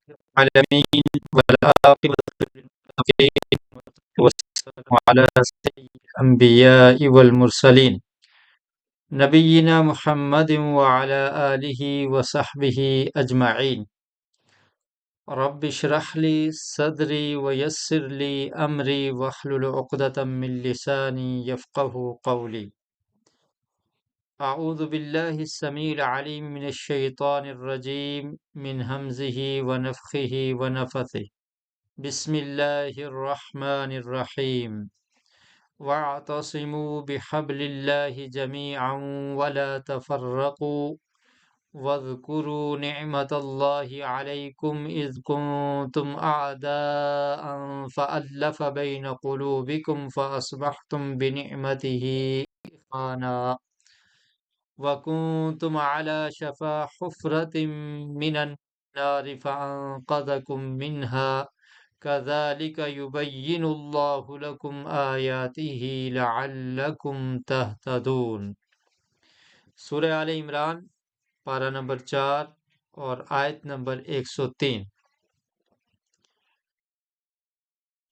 العالمين والعاقبة للمتقين والسلام على سيد الأنبياء والمرسلين نبينا محمد وعلى آله وصحبه أجمعين رب اشرح لي صدري ويسر لي أمري واحلل عقدة من لساني يفقه قولي أعوذ بالله السميع العليم من الشيطان الرجيم من همزه ونفخه ونفثه بسم الله الرحمن الرحيم واعتصموا بحبل الله جميعا ولا تفرقوا واذكروا نعمة الله عليكم إذ كنتم أعداء فألف بين قلوبكم فأصبحتم بنعمته إخوانا وكنتم على شفا حفرة من النار فأنقذكم منها كذلك يبين الله لكم آياته لعلكم تهتدون سورہ آل عمران پارہ نمبر 4 اور آیت نمبر 103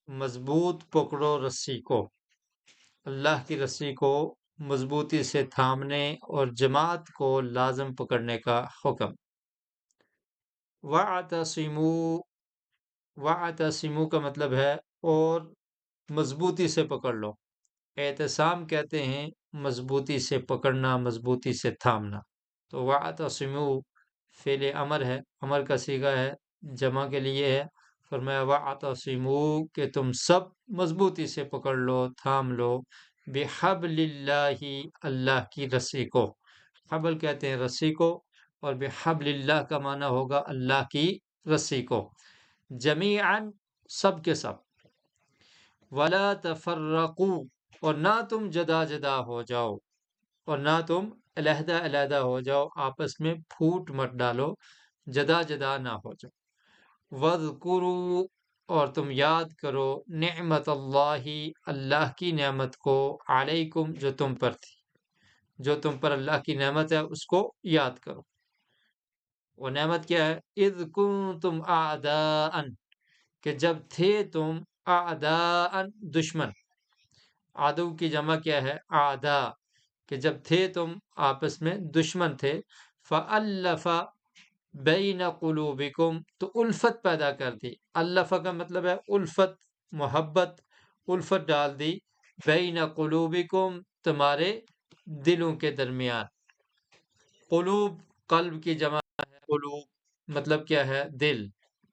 مضبوط پکڑو رسی کو، اللہ کی رسی کو مضبوطی سے تھامنے اور جماعت کو لازم پکڑنے کا حکم۔ وَاعْتَصِمُوا، وَاعْتَصِمُوا کا مطلب ہے اور مضبوطی سے پکڑ لو۔ اعتصام کہتے ہیں مضبوطی سے پکڑنا، مضبوطی سے تھامنا۔ تو وَاعْتَصِمُوا فعل امر ہے، امر کا صیغہ ہے، جمع کے لیے ہے۔ فرمایا وَاعْتَصِمُوا کہ تم سب مضبوطی سے پکڑ لو، تھام لو، بحبل اللہ، اللہ کی رسی کو۔ حبل کہتے ہیں رسی کو، اور بحبل اللہ کا معنی ہوگا اللہ کی رسی کو، جمیعاً سب کے سب۔ ولا تفرقوا اور نہ تم جدا جدا ہو جاؤ، اور نہ تم علیحدہ علیحدہ ہو جاؤ، آپس میں پھوٹ مت ڈالو، جدا جدا نہ ہو جاؤ۔ وَاذْكُرُوا اور تم یاد کرو نعمت اللہ، اللہ کی نعمت کو، علیکم جو تم پر تھی، جو تم پر اللہ کی نعمت ہے اس کو یاد کرو۔ وہ نعمت کیا ہے؟ اذ کنتم اعداء کہ جب تھے تم، اعداء دشمن، عدو کی جمع کیا ہے؟ اعداء، کہ جب تھے تم آپس میں دشمن تھے، فَأَلَّفَ بین قلوبکم تو الفت پیدا کر دی۔ الف کا مطلب ہے الفت، محبت، الفت ڈال دی، بین قلوبکم تمہارے دلوں کے درمیان۔ قلوب قلب کی جمع ہے، قلوب مطلب کیا ہے؟ دل۔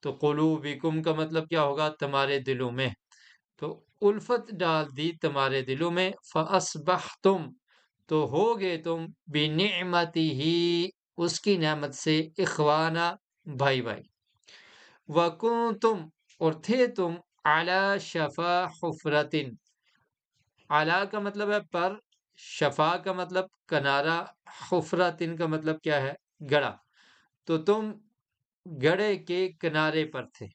تو قلوبکم کا مطلب کیا ہوگا؟ تمہارے دلوں میں۔ تو الفت ڈال دی تمہارے دلوں میں، فَأَصْبَحْتُمْ تو ہوگے تم، بِنِعْمَتِهِ اس کی نعمت سے، اخوانا بھائی بھائی۔ وَكُنْتُمْ اور تھے تم، عَلَى شَفَا حُفْرَةٍ، عَلَى کا مطلب ہے پر، شفا کا مطلب کنارہ، حفرتن کا مطلب کیا ہے؟ گڑھا۔ تو تم گڑھے کے کنارے پر تھے،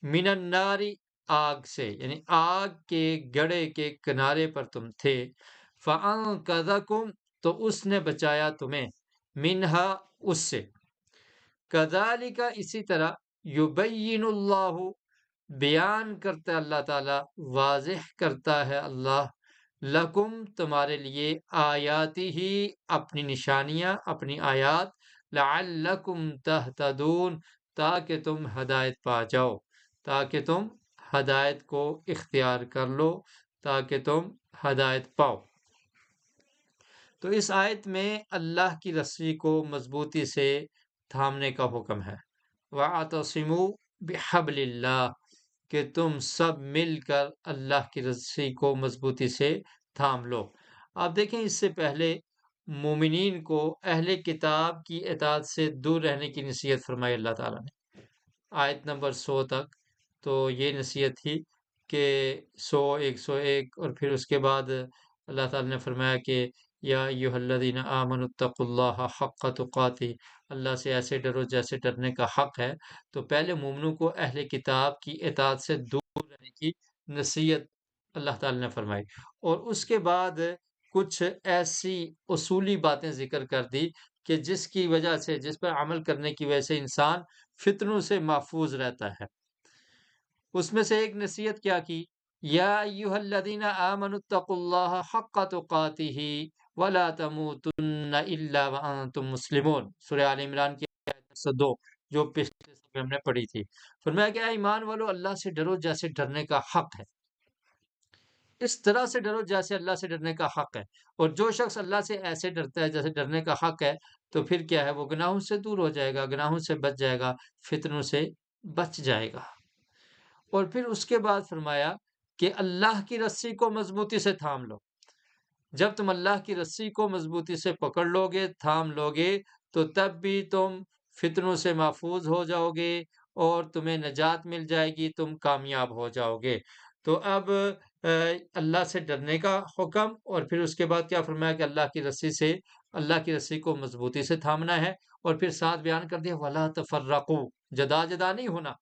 من الناری آگ سے، یعنی آگ کے گڑھے کے کنارے پر تم تھے، فَأَنْقَذَكُمْ تو اس نے بچایا تمہیں، منہا اس سے، کذالک اسی طرح، یبین اللہ بیان کرتا ہے اللہ تعالی، واضح کرتا ہے اللہ، لکم تمہارے لیے، آیاتی ہی اپنی نشانیاں، اپنی آیات، لعلکم تہتدون تاکہ تم ہدایت پا جاؤ، تاکہ تم ہدایت کو اختیار کر لو، تاکہ تم ہدایت پاؤ۔ تو اس آیت میں اللہ کی رسی کو مضبوطی سے تھامنے کا حکم ہے۔ وَاعْتَصِمُوا بِحَبْلِ اللَّهِ کہ تم سب مل کر اللہ کی رسی کو مضبوطی سے تھام لو۔ آپ دیکھیں اس سے پہلے مومنین کو اہل کتاب کی اطاعت سے دور رہنے کی نصیحت فرمائی اللہ تعالیٰ نے، آیت نمبر 100 تک۔ تو یہ نصیحت تھی کہ 100، 101، اور پھر اس کے بعد اللہ تعالیٰ نے فرمایا کہ یا ایھا الذین آمنوا اتقوا اللہ حق تقاتہ، اللہ سے ایسے ڈرو جیسے ڈرنے کا حق ہے۔ تو پہلے مومنوں کو اہل کتاب کی اطاعت سے دور رہنے کی نصیحت اللہ تعالیٰ نے فرمائی، اور اس کے بعد کچھ ایسی اصولی باتیں ذکر کر دی کہ جس کی وجہ سے، جس پر عمل کرنے کی وجہ سے انسان فتنوں سے محفوظ رہتا ہے۔ اس میں سے ایک نصیحت کیا کی، یا ایھا الذین آمنوا اتقوا اللہ حق تقاتہ ولا تموتن الا وانتم مسلمون، سورہ آل عمران کی آیت 102 جو پچھلے سبق میں ہم نے پڑھی تھی۔ فرمایا کہ اے ایمان والو، اللہ سے ڈرو جیسے ڈرنے کا حق ہے، اس طرح سے ڈرو جیسے اللہ سے ڈرنے کا حق ہے۔ اور جو شخص اللہ سے ایسے ڈرتا ہے جیسے ڈرنے کا حق ہے، تو پھر کیا ہے، وہ گناہوں سے دور ہو جائے گا، گناہوں سے بچ جائے گا، فتنوں سے بچ جائے گا۔ اور پھر اس کے بعد فرمایا کہ اللہ کی رسی کو مضبوطی سے تھام لو۔ جب تم اللہ کی رسی کو مضبوطی سے پکڑ لو گے، تھام لو گے، تو تب بھی تم فتنوں سے محفوظ ہو جاؤ گے اور تمہیں نجات مل جائے گی، تم کامیاب ہو جاؤ گے۔ تو اب اللہ سے ڈرنے کا حکم، اور پھر اس کے بعد کیا فرمایا کہ اللہ کی رسی کو مضبوطی سے تھامنا ہے، اور پھر ساتھ بیان کر دیا وَلَا تَفَرَّقُوا، جدا جدا نہیں ہونا،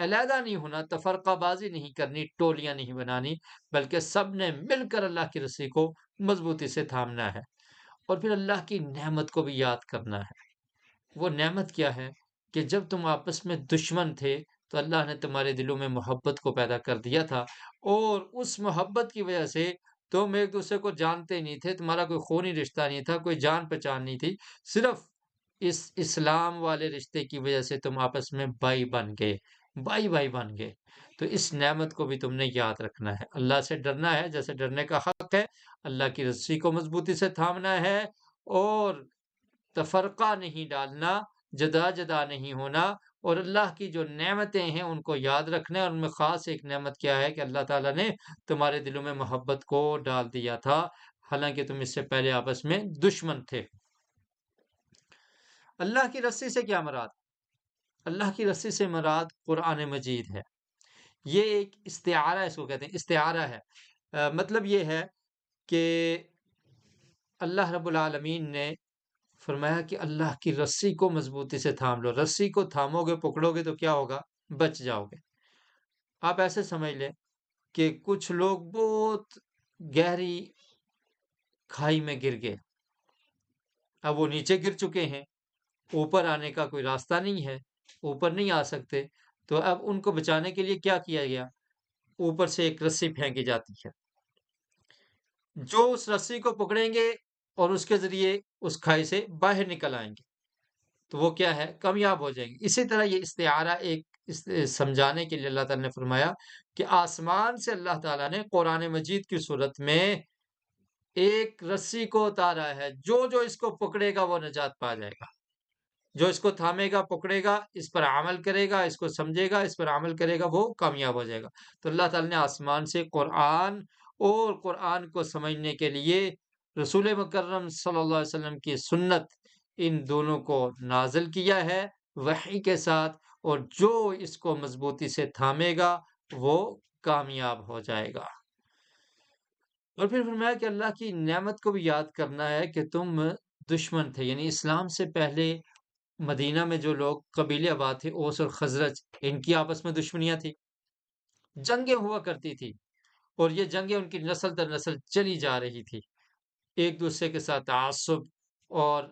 علیحدہ نہیں ہونا، تفرقہ بازی نہیں کرنی، ٹولیاں نہیں بنانی، بلکہ سب نے مل کر اللہ کی رسی کو مضبوطی سے تھامنا ہے۔ اور پھر اللہ کی نعمت کو بھی یاد کرنا ہے۔ وہ نعمت کیا ہے کہ جب تم آپس میں دشمن تھے تو اللہ نے تمہارے دلوں میں محبت کو پیدا کر دیا تھا، اور اس محبت کی وجہ سے تم ایک دوسرے کو جانتے نہیں تھے، تمہارا کوئی خونی رشتہ نہیں تھا، کوئی جان پہچان نہیں تھی، صرف اس اسلام والے رشتے کی وجہ سے تم آپس میں بھائی بن گئے، بھائی بھائی بن گئے۔ تو اس نعمت کو بھی تم نے یاد رکھنا ہے، اللہ سے ڈرنا ہے جیسے ڈرنے کا حق ہے، اللہ کی رسی کو مضبوطی سے تھامنا ہے، اور تفرقہ نہیں ڈالنا، جدا جدا نہیں ہونا، اور اللہ کی جو نعمتیں ہیں ان کو یاد رکھنا ہے۔ اور ان میں خاص ایک نعمت کیا ہے کہ اللہ تعالیٰ نے تمہارے دلوں میں محبت کو ڈال دیا تھا، حالانکہ تم اس سے پہلے آپس میں دشمن تھے۔ اللہ کی رسی سے کیا مراد؟ اللہ کی رسی سے مراد قرآن مجید ہے۔ یہ ایک استعارہ، اس کو کہتے ہیں استعارہ ہے۔ مطلب یہ ہے کہ اللہ رب العالمین نے فرمایا کہ اللہ کی رسی کو مضبوطی سے تھام لو، رسی کو تھامو گے، پکڑو گے تو کیا ہوگا؟ بچ جاؤ گے۔ آپ ایسے سمجھ لیں کہ کچھ لوگ بہت گہری کھائی میں گر گئے، اب وہ نیچے گر چکے ہیں، اوپر آنے کا کوئی راستہ نہیں ہے، اوپر نہیں آ سکتے، تو اب ان کو بچانے کے لیے کیا کیا گیا؟ اوپر سے ایک رسی پھینکی جاتی ہے، جو اس رسی کو پکڑیں گے اور اس کے ذریعے اس کھائی سے باہر نکل آئیں گے تو وہ کیا ہے؟ کامیاب ہو جائیں گے۔ اسی طرح یہ استعارہ سمجھانے کے لیے اللہ تعالیٰ نے فرمایا کہ آسمان سے اللہ تعالیٰ نے قرآن مجید کی صورت میں ایک رسی کو اتارا ہے، جو اس کو پکڑے گا وہ نجات پا جائے گا، جو اس کو تھامے گا، پکڑے گا، اس پر عمل کرے گا، اس کو سمجھے گا، اس پر عمل کرے گا، وہ کامیاب ہو جائے گا۔ تو اللہ تعالیٰ نے آسمان سے قرآن اور قرآن کو سمجھنے کے لیے رسول مکرم صلی اللہ علیہ وسلم کی سنت، ان دونوں کو نازل کیا ہے وحی کے ساتھ، اور جو اس کو مضبوطی سے تھامے گا وہ کامیاب ہو جائے گا۔ اور پھر فرمایا کہ اللہ کی نعمت کو بھی یاد کرنا ہے کہ تم دشمن تھے، یعنی اسلام سے پہلے مدینہ میں جو لوگ قبیلے آباد تھے، اوس اور خزرج، ان کی آپس میں دشمنیاں تھی، جنگیں ہوا کرتی تھی، اور یہ جنگیں ان کی نسل در نسل چلی جا رہی تھی، ایک دوسرے کے ساتھ تعصب اور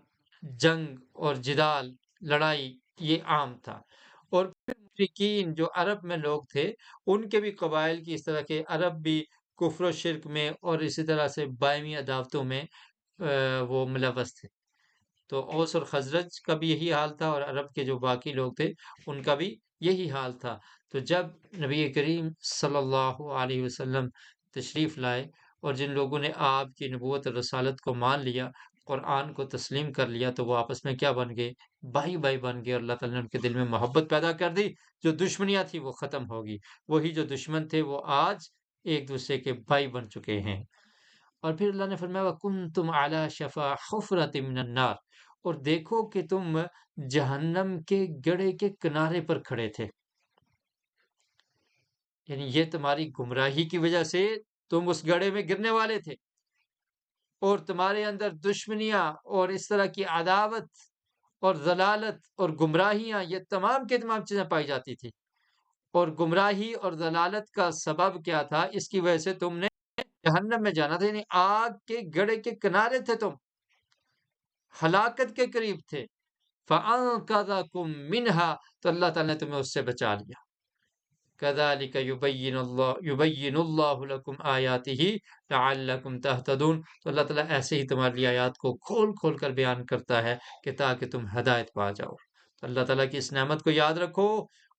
جنگ اور جدال، لڑائی، یہ عام تھا۔ اور پھر مشرکین جو عرب میں لوگ تھے، ان کے بھی قبائل کی اس طرح کے عرب بھی کفر و شرک میں اور اسی طرح سے باہمی عداوتوں میں وہ ملوث تھے۔ تو اوس اور خزرج کا بھی یہی حال تھا، اور عرب کے جو باقی لوگ تھے ان کا بھی یہی حال تھا۔ تو جب نبی کریم صلی اللہ علیہ وسلم تشریف لائے اور جن لوگوں نے آپ کی نبوت اور رسالت کو مان لیا، قرآن کو تسلیم کر لیا، تو وہ آپس میں کیا بن گئے؟ بھائی بھائی بن گئے، اور اللہ تعالیٰ نے ان کے دل میں محبت پیدا کر دی، جو دشمنیاں تھی وہ ختم ہوگی، وہی جو دشمن تھے وہ آج ایک دوسرے کے بھائی بن چکے ہیں۔ اور پھر اللہ نے فرمایا وَكُنْتُمْ عَلَى شَفَا حُفْرَةٍ مِّنَ النَّارِ، اور دیکھو کہ تم جہنم کے گڑھے کے کنارے پر کھڑے تھے، یعنی یہ تمہاری گمراہی کی وجہ سے تم اس گڑھے میں گرنے والے تھے، اور تمہارے اندر دشمنیاں اور اس طرح کی عداوت اور ضلالت اور گمراہیاں، یہ تمام کی تمام چیزیں پائی جاتی تھی۔ اور گمراہی اور ضلالت کا سبب کیا تھا؟ اس کی وجہ سے تم نے جہنم میں جانا تھا، یعنی آگ کے گڑھے کے کنارے تھے، تم ہلاکت کے قریب تھے، فَأَنْقَذَكُم مِّنْهَا، تو اللہ تعالیٰ نے تمہیں اس سے بچا لیا۔ كَذَلِكَ يُبَيِّنُ اللَّهُ لَكُمْ آيَاتِهِ لَعَلَّكُمْ تَهْتَدُونَ، تو اللہ تعالیٰ ایسے ہی تمہاری لیے آیات کو کھول کھول کر بیان کرتا ہے کہ تاکہ تم ہدایت پا جاؤ۔ تو اللہ تعالیٰ کی اس نعمت کو یاد رکھو،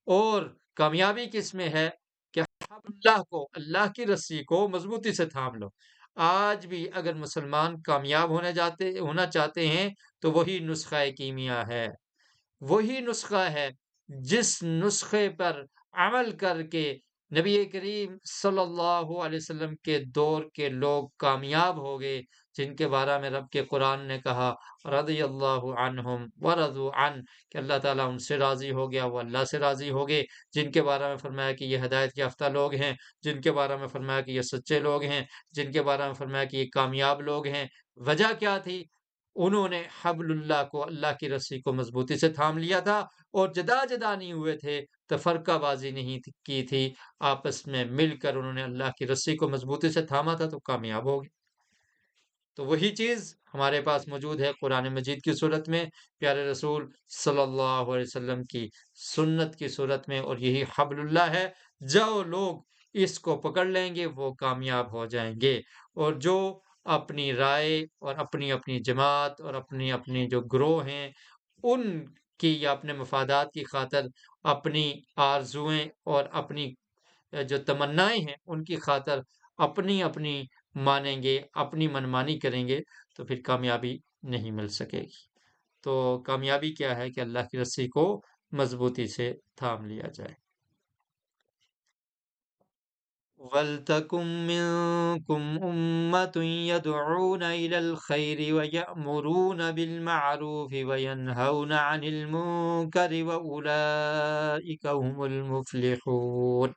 اور کامیابی کس میں ہے کہ اللہ کو، اللہ کی رسی کو مضبوطی سے تھام لو۔ آج بھی اگر مسلمان کامیاب ہونا چاہتے ہیں تو وہی نسخہ کیمیا ہے، وہی نسخہ ہے جس نسخے پر عمل کر کے نبی کریم صلی اللہ علیہ وسلم کے دور کے لوگ کامیاب ہو گئے، جن کے بارے میں رب کے قرآن نے کہا رضی اللہ عنہم ورضوا عنہ، کہ اللہ تعالیٰ ان سے راضی ہو گیا، وہ اللہ سے راضی ہو گئے، جن کے بارے میں فرمایا کہ یہ ہدایت یافتہ لوگ ہیں، جن کے بارے میں فرمایا کہ یہ سچے لوگ ہیں، جن کے بارے میں فرمایا کہ یہ کامیاب لوگ ہیں۔ وجہ کیا تھی؟ انہوں نے حبل اللہ کو، اللہ کی رسی کو مضبوطی سے تھام لیا تھا، اور جدا جدا نہیں ہوئے تھے، تفرقہ بازی نہیں کی تھی، آپس میں مل کر انہوں نے اللہ کی رسی کو مضبوطی سے تھاما تھا، تو کامیاب ہو گئے۔ تو وہی چیز ہمارے پاس موجود ہے قرآن مجید کی صورت میں، پیارے رسول صلی اللہ علیہ وسلم کی سنت کی صورت میں، اور یہی حبل اللہ ہے۔ جو لوگ اس کو پکڑ لیں گے وہ کامیاب ہو جائیں گے، اور جو اپنی رائے اور اپنی اپنی جماعت اور اپنی اپنی جو گروہ ہیں ان کی، یا اپنے مفادات کی خاطر اپنی آرزوئیں اور اپنی جو تمنائیں ہیں ان کی خاطر اپنی اپنی مانیں گے، اپنی منمانی کریں گے، تو پھر کامیابی نہیں مل سکے گی۔ تو کامیابی کیا ہے کہ اللہ کی رسی کو مضبوطی سے تھام لیا جائے۔ وَلْتَكُن مِّنكُمْ أُمَّةٌ يَدْعُونَ إِلَى الْخَيْرِ وَيَأْمُرُونَ بِالْمَعْرُوفِ وَيَنْهَوْنَ عَنِ الْمُنكَرِ وَأُولَئِكَ هُمُ الْمُفْلِحُونَ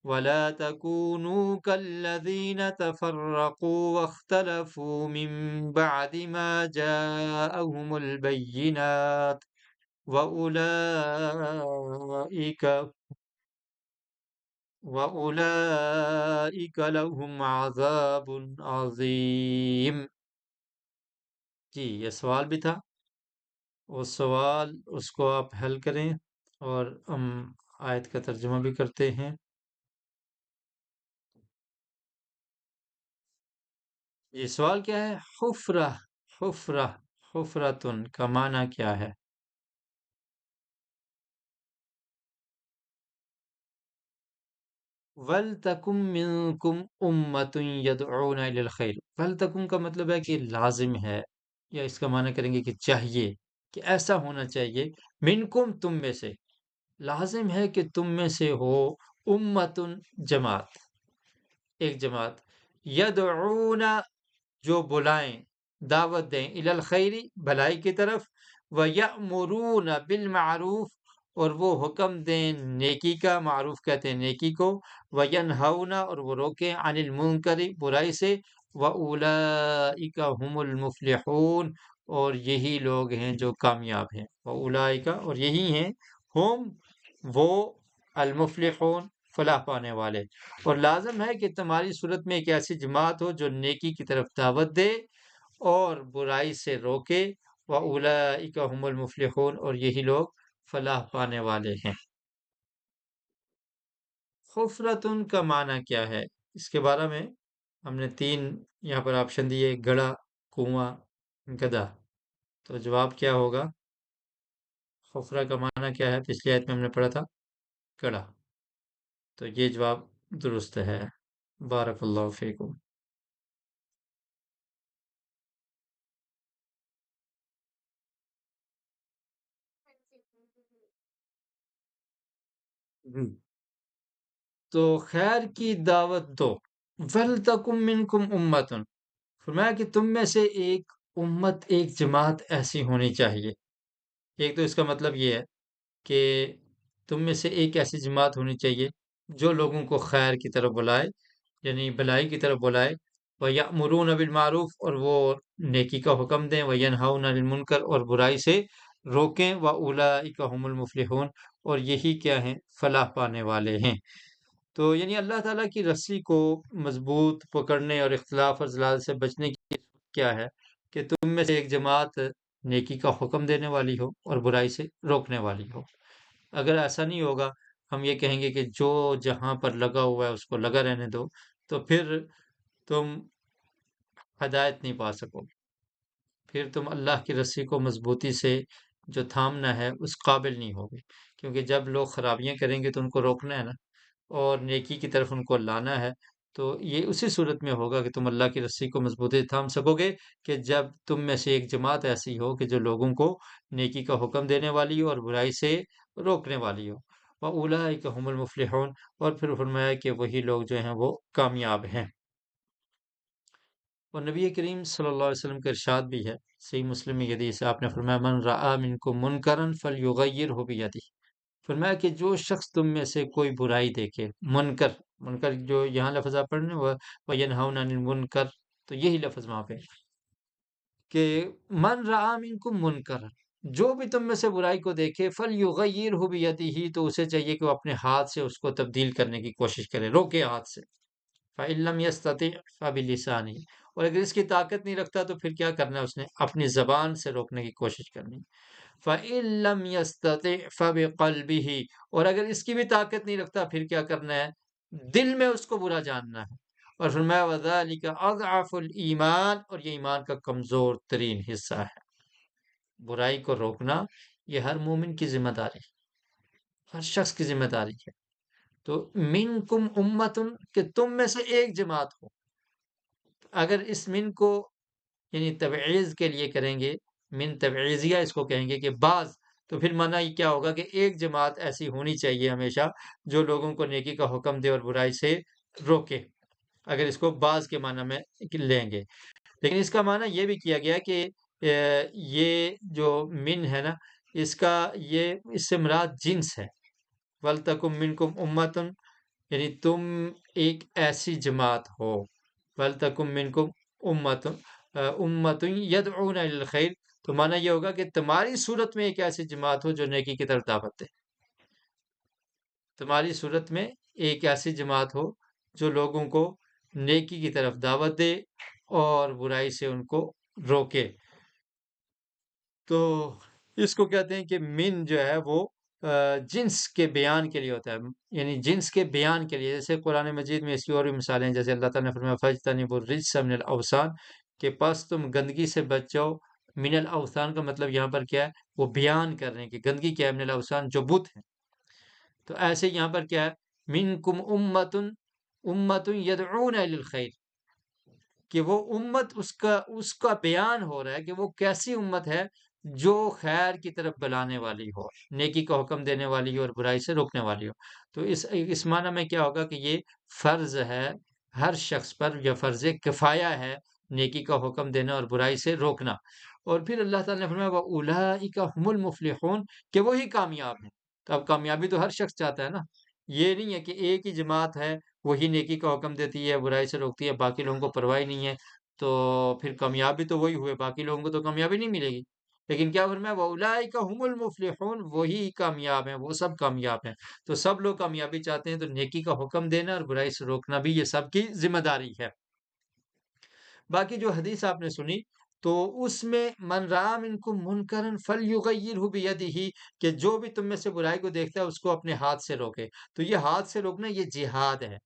وَلَا تَكُونُوا كَالَّذِينَ تَفَرَّقُوا وَاخْتَلَفُوا مِن بَعْدِ مَا جَاءَهُمُ الْبَيِّنَاتُ وَأُولَئِكَ وَأُولَئِكَ لَهُمْ عَذَابٌ عَظِيمٌ۔ جی یہ سوال بھی تھا، اس سوال اس کو آپ حل کریں، اور ہم آیت کا ترجمہ بھی کرتے ہیں۔ یہ سوال کیا ہے؟ حفرہ، حفرہ، حفرتن کا معنی کیا ہے؟ وَلْتَكُن مِّنكُمْ أُمَّةٌ يَدْعُونَ إِلَى الْخَيْرِ، وَلْتَكُن کا مطلب ہے کہ لازم ہے، یا اس کا معنی کریں گے کہ چاہیے، کہ ایسا ہونا چاہیے، منکم تم میں سے، لازم ہے کہ تم میں سے ہو، امتن جماعت، ایک جماعت، یدعون جو بلائیں، دعوت دیں، الی الخیر بھلائی کی طرف، ویأمرون بالمعروف اور وہ حکم دیں نیکی کا، معروف کہتے ہیں نیکی کو، وینہون اور وہ روکیں عن المنکر برائی سے، واولئک هم المفلحون اور یہی لوگ ہیں جو کامیاب ہیں، واولئک اور یہی ہیں، ہم وہ، المفلحون فلاح پانے والے۔ اور لازم ہے کہ تمہاری صورت میں ایک ایسی جماعت ہو جو نیکی کی طرف دعوت دے اور برائی سے روکے، وَأُولَئِكَ هُمُ الْمُفْلِحُونَ اور یہی لوگ فلاح پانے والے ہیں۔ خفرتن کا معنی کیا ہے؟ اس کے بارے میں ہم نے تین یہاں پر آپشن دیے، گڑھا، کنواں، گدھا، تو جواب کیا ہوگا؟ خفرہ کا معنی کیا ہے؟ پچھلی آیت میں ہم نے پڑھا تھا گڑھا، تو یہ جواب درست ہے۔ بارک اللہ فیکم۔ تو خیر کی دعوت دو، وَلْتَكُن مِّنكُمْ أُمَّةٌ، فرمایا کہ تم میں سے ایک امت، ایک جماعت ایسی ہونی چاہیے۔ ایک تو اس کا مطلب یہ ہے کہ تم میں سے ایک ایسی جماعت ہونی چاہیے جو لوگوں کو خیر کی طرف بلائے، یعنی بھلائی کی طرف بلائے، وَيَأْمُرُونَ بِالْمَعْرُوفِ اور وہ نیکی کا حکم دیں، وَيَنْهَوْنَ عَنِ الْمُنکَرِ اور برائی سے روکیں، وَأُولَئِكَ هُمُ الْمُفْلِحُونَ اور یہی کیا ہیں؟ فلاح پانے والے ہیں۔ تو یعنی اللہ تعالیٰ کی رسی کو مضبوط پکڑنے اور اختلاف اور زلال سے بچنے کی کیا ہے کہ تم میں سے ایک جماعت نیکی کا حکم دینے والی ہو اور برائی سے روکنے والی ہو۔ اگر ایسا نہیں ہوگا، ہم یہ کہیں گے کہ جو جہاں پر لگا ہوا ہے اس کو لگا رہنے دو، تو پھر تم ہدایت نہیں پا سکو گے، پھر تم اللہ کی رسی کو مضبوطی سے جو تھامنا ہے اس قابل نہیں ہوگے، کیونکہ جب لوگ خرابیاں کریں گے تو ان کو روکنا ہے نا، اور نیکی کی طرف ان کو لانا ہے۔ تو یہ اسی صورت میں ہوگا کہ تم اللہ کی رسی کو مضبوطی سے تھام سکو گے، کہ جب تم میں سے ایک جماعت ایسی ہو کہ جو لوگوں کو نیکی کا حکم دینے والی ہو اور برائی سے روکنے والی ہو۔ وَأُولَٰئِكَ هُمُ الْمُفْلِحُونَ، اور پھر فرمایا کہ وہی لوگ جو ہیں وہ کامیاب ہیں۔ اور نبی کریم صلی اللہ علیہ وسلم کا ارشاد بھی ہے، صحیح مسلم میں حدیث ہے، آپ نے فرمایا من رآ منکم منکرا فلیغیرہ بیدہ، فرمایا کہ جو شخص تم میں سے کوئی برائی دیکھے، منکر، منکر جو یہاں لفظ آپ پڑھ رہے ہیں وَيَنْهَوْنَ عَنِ الْمُنْكَرِ، تو یہی لفظ وہاں پہ کہ من رآ منکم منکرا، جو بھی تم میں سے برائی کو دیکھے فلیغیرہ بیدہ، تو اسے چاہیے کہ وہ اپنے ہاتھ سے اس کو تبدیل کرنے کی کوشش کرے، روکے ہاتھ سے۔ فَإِن لَّمْ يَسْتَطِعْ فَبِلِسَانِهِ، اور اگر اس کی طاقت نہیں رکھتا تو پھر کیا کرنا ہے اس نے؟ اپنی زبان سے روکنے کی کوشش کرنی۔ فَإِن لَّمْ يَسْتَطِعْ فَبِقَلْبِهِ، اور اگر اس کی بھی طاقت نہیں رکھتا پھر کیا کرنا ہے؟ دل میں اس کو برا جاننا ہے۔ اور فرمایا وَذَلِكَ أَضْعَفُ الْإِيمَانِ، اور یہ ایمان کا کمزور ترین حصہ ہے۔ برائی کو روکنا یہ ہر مومن کی ذمہ داری ہے، ہر شخص کی ذمہ داری ہے۔ تو منکم امتن، کہ تم میں سے ایک جماعت ہو، اگر اس من کو یعنی تبعیض کے لیے کریں گے، من تبعیضیہ اس کو کہیں گے کہ بعض، تو پھر معنی یہ کیا ہوگا کہ ایک جماعت ایسی ہونی چاہیے ہمیشہ جو لوگوں کو نیکی کا حکم دے اور برائی سے روکے، اگر اس کو بعض کے معنی میں لیں گے۔ لیکن اس کا معنی یہ بھی کیا گیا کہ یہ جو من ہے نا، اس کا یہ اس سے مراد جنس ہے۔ وَلْتَكُن مِّنكُمْ أُمَّةٌ، یعنی تم ایک ایسی جماعت ہو، وَلْتَكُن مِّنكُمْ أُمَّةٌ يَدْعُونَ إِلَى الْخَيْرِ، تو معنی یہ ہوگا کہ تمہاری صورت میں ایک ایسی جماعت ہو جو نیکی کی طرف دعوت دے، تمہاری صورت میں ایک ایسی جماعت ہو جو لوگوں کو نیکی کی طرف دعوت دے اور برائی سے ان کو روکے۔ تو اس کو کہتے ہیں کہ من جو ہے وہ جنس کے بیان کے لیے ہوتا ہے، یعنی جنس کے بیان کے لیے، جیسے قرآن مجید میں اس کی اور بھی مثالیں ہیں، جیسے اللہ تعالیٰ نے فرمایا فَاجْتَنِبُوا الرِّجْسَ مِنَ الْأَوْثَانِ، کہ پس تم گندگی سے بچ جاؤ۔ من الاوثان کا مطلب یہاں پر کیا ہے؟ وہ بیان کر رہے ہیں کہ گندگی کیا ہے، من الاوثان جو بت ہیں۔ تو ایسے یہاں پر کیا ہے؟ منکم امتن یدعون الی الخیر، کہ وہ امت اس کا بیان ہو رہا ہے کہ وہ کیسی امت ہے جو خیر کی طرف بلانے والی ہو، نیکی کا حکم دینے والی ہو اور برائی سے روکنے والی ہو۔ تو اس معنی میں کیا ہوگا کہ یہ فرض ہے ہر شخص پر، یا فرض کفایہ ہے نیکی کا حکم دینا اور برائی سے روکنا۔ اور پھر اللہ تعالیٰ نے فرمایا وَأُولَٰئِكَ هُمُ الْمُفْلِحُونَ، کہ وہی کامیاب ہیں۔ تو اب کامیابی تو ہر شخص چاہتا ہے نا، یہ نہیں ہے کہ ایک ہی جماعت ہے وہی نیکی کا حکم دیتی ہے برائی سے روکتی ہے، باقی لوگوں کو پرواہ نہیں ہے، تو پھر کامیابی تو وہی ہوئے، باقی لوگوں کو تو کامیابی نہیں ملے گی۔ لیکن کیا فرمایا وَأُولَٰئِكَ هُمُ الْمُفْلِحُونَ، وہی کامیاب ہیں، وہ سب کامیاب ہیں۔ تو سب لوگ کامیابی چاہتے ہیں، تو نیکی کا حکم دینا اور برائی سے روکنا بھی یہ سب کی ذمہ داری ہے۔ باقی جو حدیث آپ نے سنی تو اس میں من رآ منکم منکرا فلیغیرہ بیدہ، کہ جو بھی تم میں سے برائی کو دیکھتا ہے اس کو اپنے ہاتھ سے روکے۔ تو یہ ہاتھ سے روکنا یہ جہاد ہے،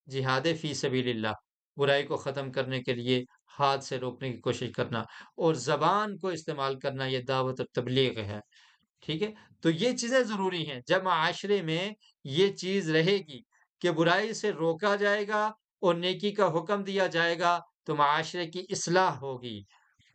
جہاد فی سبیل اللہ، برائی کو ختم کرنے کے لیے ہاتھ سے روکنے کی کوشش کرنا، اور زبان کو استعمال کرنا یہ دعوت و تبلیغ ہے۔ ٹھیک ہے، تو یہ چیزیں ضروری ہیں۔ جب معاشرے میں یہ چیز رہے گی کہ برائی سے روکا جائے گا اور نیکی کا حکم دیا جائے گا، تو معاشرے کی اصلاح ہوگی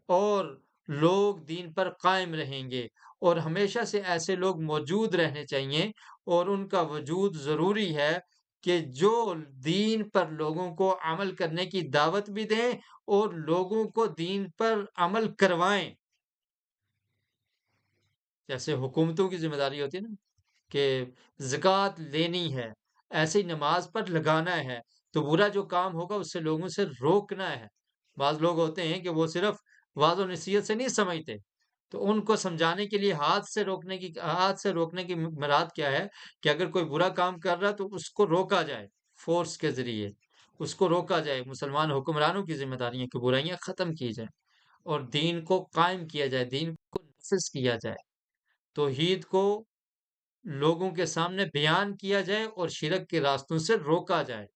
اور لوگ دین پر قائم رہیں گے۔ اور ہمیشہ سے ایسے لوگ موجود رہنے چاہیے، اور ان کا وجود ضروری ہے کہ جو دین پر لوگوں کو عمل کرنے کی دعوت بھی دیں اور لوگوں کو دین پر عمل کروائیں۔ جیسے حکومتوں کی ذمہ داری ہوتی ہے نا کہ زکوٰۃ لینی ہے، ایسے ہی نماز پر لگانا ہے، تو برا جو کام ہوگا اس سے لوگوں سے روکنا ہے۔ بعض لوگ ہوتے ہیں کہ وہ صرف وعظ و نصیحت سے نہیں سمجھتے، تو ان کو سمجھانے کے لیے ہاتھ سے روکنے کی مراد کیا ہے کہ اگر کوئی برا کام کر رہا ہے تو اس کو روکا جائے، فورس کے ذریعے اس کو روکا جائے۔ مسلمان حکمرانوں کی ذمہ داری ہے کہ برائیاں ختم کی جائیں اور دین کو قائم کیا جائے، دین کو نافذ کیا جائے، توحید کو لوگوں کے سامنے بیان کیا جائے اور شرک کے راستوں سے روکا جائے،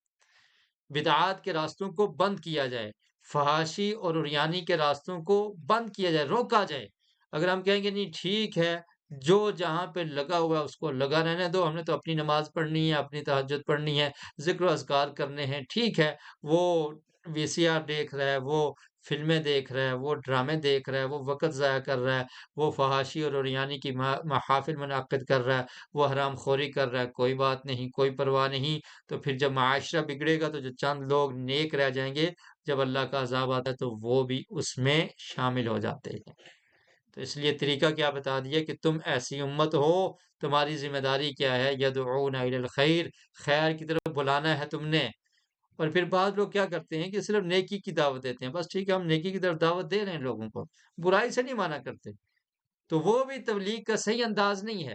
بدعات کے راستوں کو بند کیا جائے، فحاشی اور عریانی کے راستوں کو بند کیا جائے، روکا جائے۔ اگر ہم کہیں گے نہیں ٹھیک ہے، جو جہاں پہ لگا ہوا ہے اس کو لگا رہنے دو، ہم نے تو اپنی نماز پڑھنی ہے، اپنی تہجد پڑھنی ہے، ذکر و اذکار کرنے ہیں، ٹھیک ہے، وہ وی سی آر دیکھ رہا ہے، وہ فلمیں دیکھ رہا ہے، وہ ڈرامے دیکھ رہا ہے، وہ وقت ضائع کر رہا ہے، وہ فحاشی اور عریانی کی محافل منعقد کر رہا ہے، وہ حرام خوری کر رہا ہے، کوئی بات نہیں، کوئی پرواہ نہیں۔ تو پھر جب معاشرہ بگڑے گا تو جو چند لوگ نیک رہ جائیں گے، جب اللہ کا عذاب آتا ہے تو وہ بھی اس میں شامل ہو جاتے ہیں۔ تو اس لیے طریقہ کیا بتا دیا کہ تم ایسی امت ہو، تمہاری ذمہ داری کیا ہے، یدعون الی الخیر، خیر کی طرف بلانا ہے تم نے۔ اور پھر بعض لوگ کیا کرتے ہیں کہ صرف نیکی کی دعوت دیتے ہیں، بس ٹھیک ہے ہم نیکی کی طرف دعوت دے رہے ہیں لوگوں کو، برائی سے نہیں مانا کرتے، تو وہ بھی تبلیغ کا صحیح انداز نہیں ہے۔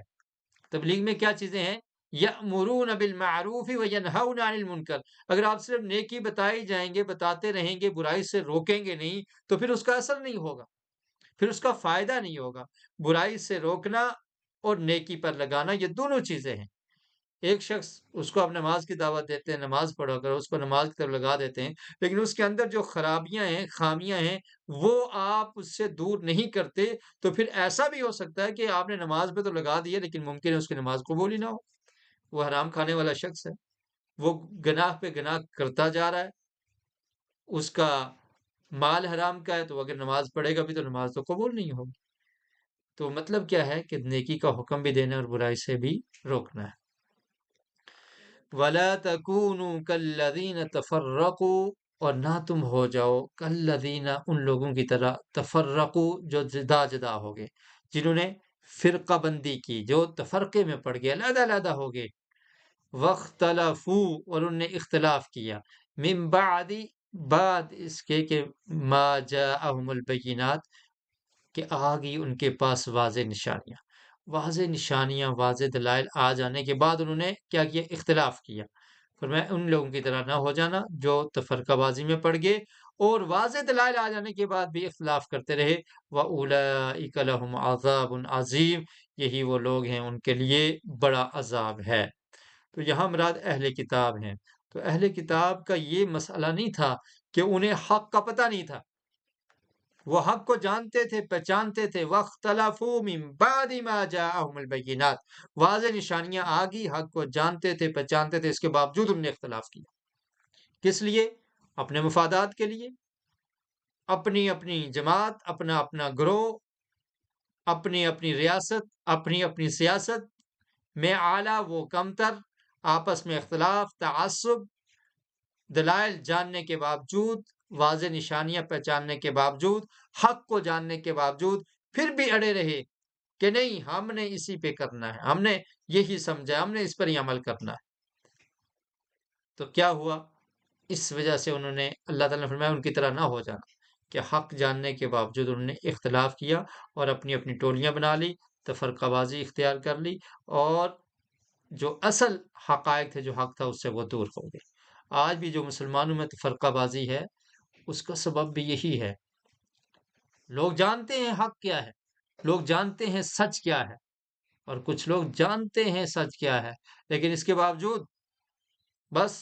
تبلیغ میں کیا چیزیں ہیں، یأمرون بالمعروف وینہون عن المنکر، اگر آپ صرف نیکی بتائی جائیں گے، بتاتے رہیں گے، برائی سے روکیں گے نہیں، تو پھر اس کا اثر نہیں ہوگا، پھر اس کا فائدہ نہیں ہوگا۔ برائی سے روکنا اور نیکی پر لگانا یہ دونوں چیزیں ہیں۔ ایک شخص اس کو آپ نماز کی دعوت دیتے ہیں، نماز پڑھو، کر اس کو نماز کی طرف لگا دیتے ہیں، لیکن اس کے اندر جو خرابیاں ہیں، خامیاں ہیں، وہ آپ اس سے دور نہیں کرتے، تو پھر ایسا بھی ہو سکتا ہے کہ آپ نے نماز پہ تو لگا دی ہے لیکن ممکن ہے اس کی نماز قبول ہی نہ ہو، وہ حرام کھانے والا شخص ہے، وہ گناہ پہ گناہ کرتا جا رہا ہے، اس کا مال حرام کا ہے، تو اگر نماز پڑھے گا بھی تو نماز تو قبول نہیں ہوگی۔ تو مطلب کیا ہے کہ نیکی کا حکم بھی دینا اور برائی سے بھی روکنا ہے۔ وَلَا تَكُونُوا كَالَّذِينَ تَفَرَّقُوا، اور نہ تم ہو جاؤ کالذین، ان لوگوں کی طرح، تفرقوا جو جدا جدا ہو گئے، جنہوں نے فرقہ بندی کی، جو تفرقے میں پڑ گئے، علیحدہ علیحدہ ہو گئے، وَاخْتَلَفُوا، اور ان نے اختلاف کیا، من بعد، بعد اس کے کہ ما جاءہم البینات، کہ آ گئی ان کے پاس واضح نشانیاں، واضح نشانیاں، واضح دلائل آ جانے کے بعد انہوں نے کیا کیا، اختلاف کیا۔ فرمایا ان لوگوں کی طرح نہ ہو جانا جو تفرقہ بازی میں پڑ گئے اور واضح دلائل آ جانے کے بعد بھی اختلاف کرتے رہے۔ وَأُولَئِكَ لَهُمْ عَذَابٌ عَظِيمٌ، یہی وہ لوگ ہیں ان کے لیے بڑا عذاب ہے۔ تو یہاں مراد اہل کتاب ہیں۔ تو اہل کتاب کا یہ مسئلہ نہیں تھا کہ انہیں حق کا پتہ نہیں تھا، وہ حق کو جانتے تھے، پہچانتے تھے۔ وَاخْتَلَفُوا مِن بَعْدِ مَا جَاءَهُمُ الْبَيِّنَاتُ، واضح نشانیاں آ گئی، حق کو جانتے تھے، پہچانتے تھے، اس کے باوجود انہوں نے اختلاف کیا۔ کس لیے؟ اپنے مفادات کے لیے، اپنی اپنی جماعت، اپنا اپنا گروہ، اپنی اپنی ریاست، اپنی اپنی سیاست میں اعلیٰ وہ کمتر، آپس میں اختلاف، تعصب، دلائل جاننے کے باوجود، واضح نشانیاں پہچاننے کے باوجود، حق کو جاننے کے باوجود پھر بھی اڑے رہے کہ نہیں ہم نے اسی پہ کرنا ہے، ہم نے یہی سمجھا، ہم نے اس پر ہی عمل کرنا ہے۔ تو کیا ہوا؟ اس وجہ سے انہوں نے، اللہ تعالیٰ نے فرمایا ان کی طرح نہ ہو جانا، کہ حق جاننے کے باوجود انہوں نے اختلاف کیا اور اپنی اپنی ٹولیاں بنا لی، تفرقہ بازی اختیار کر لی، اور جو اصل حقائق تھے، جو حق تھا، اس سے وہ دور ہو گئے۔ آج بھی جو مسلمانوں میں تفرقہ بازی ہے، اس کا سبب بھی یہی ہے۔ لوگ جانتے ہیں حق کیا ہے، لوگ جانتے ہیں سچ کیا ہے، اور کچھ لوگ جانتے ہیں سچ کیا ہے لیکن اس کے باوجود بس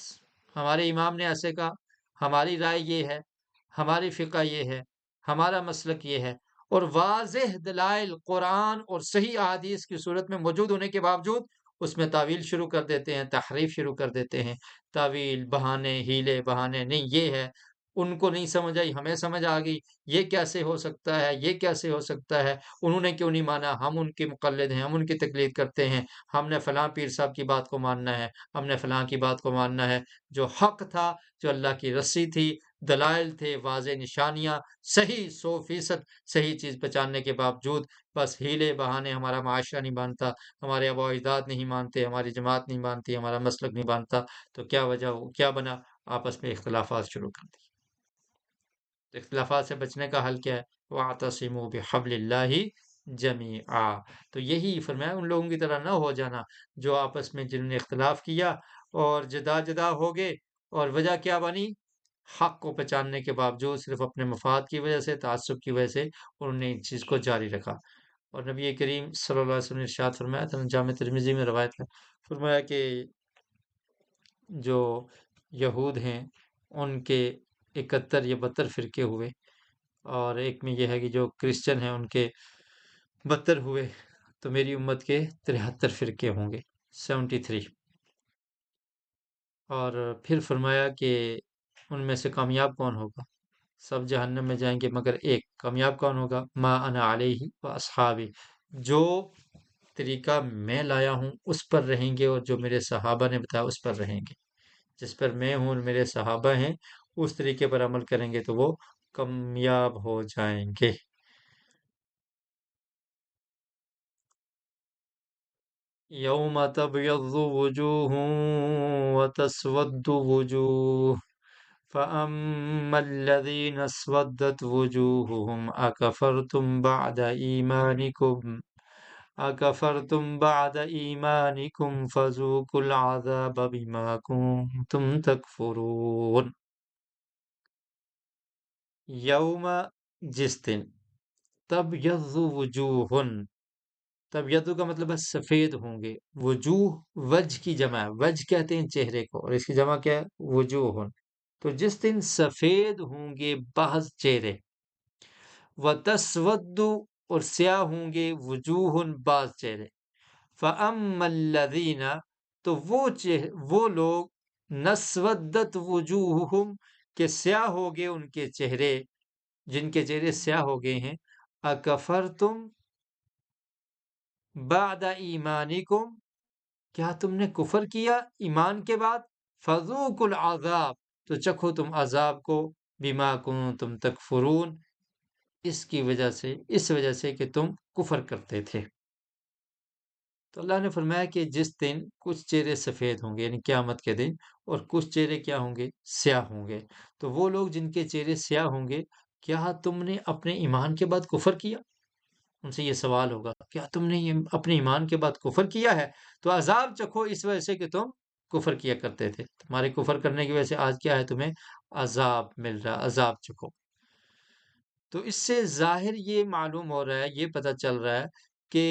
ہمارے امام نے ایسے کہا، ہماری رائے یہ ہے، ہماری فقہ یہ ہے، ہمارا مسلک یہ ہے، اور واضح دلائل قرآن اور صحیح احادیث کی صورت میں موجود ہونے کے باوجود اس میں تعویل شروع کر دیتے ہیں، تحریف شروع کر دیتے ہیں، تعویل، بہانے، ہیلے بہانے، نہیں یہ ہے، ان کو نہیں سمجھ آئی، ہمیں سمجھ آ گئی، یہ کیسے ہو سکتا ہے، یہ کیسے ہو سکتا ہے، انہوں نے کیوں نہیں مانا، ہم ان کے مقلد ہیں، ہم ان کی تقلید کرتے ہیں، ہم نے فلاں پیر صاحب کی بات کو ماننا ہے، ہم نے فلاں کی بات کو ماننا ہے۔ جو حق تھا، جو اللہ کی رسی تھی، دلائل تھے، واضح نشانیاں، صحیح 100% صحیح چیز پہچاننے کے باوجود بس ہیلے بہانے، ہمارا معاشرہ نہیں مانتا، ہمارے آباء و اجداد نہیں مانتے، ہماری جماعت نہیں مانتی، ہمارا مسلک نہیں مانتا، تو کیا وجہ ہو، کیا بنا؟ آپس میں اختلافات شروع کر دی۔ تو اختلافات سے بچنے کا حل کیا ہے؟ وَاعْتَصِمُوا بِحَبْلِ اللَّهِ جَمِيعًا۔ تو یہی فرمایا ان لوگوں کی طرح نہ ہو جانا جو آپس میں جنہوں نے اختلاف کیا اور جدا جدا ہو گئے، اور وجہ کیا بنی؟ حق کو پہچاننے کے باوجود صرف اپنے مفاد کی وجہ سے، تعصب کی وجہ سے انہوں نے اس چیز کو جاری رکھا۔ اور نبی کریم صلی اللہ علیہ وسلم نے ارشاد فرمایا تھا، جامع ترمذی میں روایت ہے، فرمایا کہ جو یہود ہیں ان کے 71 یا 72 فرقے ہوئے، اور ایک میں یہ ہے کہ جو کرسچن ہیں ان کے 72 ہوئے، تو میری امت کے 73 فرقے ہوں گے، 73۔ اور پھر فرمایا کہ ان میں سے کامیاب کون ہوگا؟ سب جہنم میں جائیں گے مگر ایک کامیاب کون ہوگا؟ ما انا علیہ و اصحابی، جو طریقہ میں لایا ہوں اس پر رہیں گے، اور جو میرے صحابہ نے بتایا اس پر رہیں گے۔ جس پر میں ہوں اور میرے صحابہ ہیں اس طریقے پر عمل کریں گے تو وہ کامیاب ہو جائیں گے۔ یوم تبیض وجوہ وتسود وجوہ فأما الذين اسودت وجوههم أكفرتم بعد إيمانكم فذوقوا العذاب بما كنتم تكفرون۔ یوم، جس دن، تب یض وجوہن، تب یدو کا مطلب ہے سفید ہوں گے، وجوہ وجہ کی جمع ہے، وجہ کہتے ہیں چہرے کو، اور اس کی جمع کیا ہے؟ وجوہن۔ تو جس دن سفید ہوں گے بعض چہرے، وَتَسْوَدُّ، اور سیاہ ہوں گے، وجوہ، بعض چہرے۔ فَأَمَّا الَّذِينَ، تو وہ لوگ، نَسْوَدَّتْ وُجُوهُهُمْ، کہ سیاہ ہو گئے ان کے چہرے، جن کے چہرے سیاہ ہو گئے ہیں، اکفرتم بعد ایمانکم، کیا تم نے کفر کیا ایمان کے بعد؟ فذوقوا العذاب، تو چکھو تم عذاب کو، بما کنتم تکفرون، اس وجہ سے کہ تم کفر کرتے تھے۔ تو اللہ نے فرمایا کہ جس دن کچھ چہرے سفید ہوں گے، یعنی قیامت کے دن، اور کچھ چہرے کیا ہوں گے؟ سیاہ ہوں گے۔ تو وہ لوگ جن کے چہرے سیاہ ہوں گے، کیا تم نے اپنے ایمان کے بعد کفر کیا؟ ان سے یہ سوال ہوگا، کیا تم نے اپنے ایمان کے بعد کفر کیا ہے؟ تو عذاب چکھو اس وجہ سے کہ تم کفر کیا کرتے تھے، تمہارے کفر کرنے کی وجہ سے آج کیا ہے؟ تمہیں عذاب مل رہا ہے، عذاب چکھو۔ تو اس سے ظاہر یہ معلوم ہو رہا ہے، یہ پتہ چل رہا ہے کہ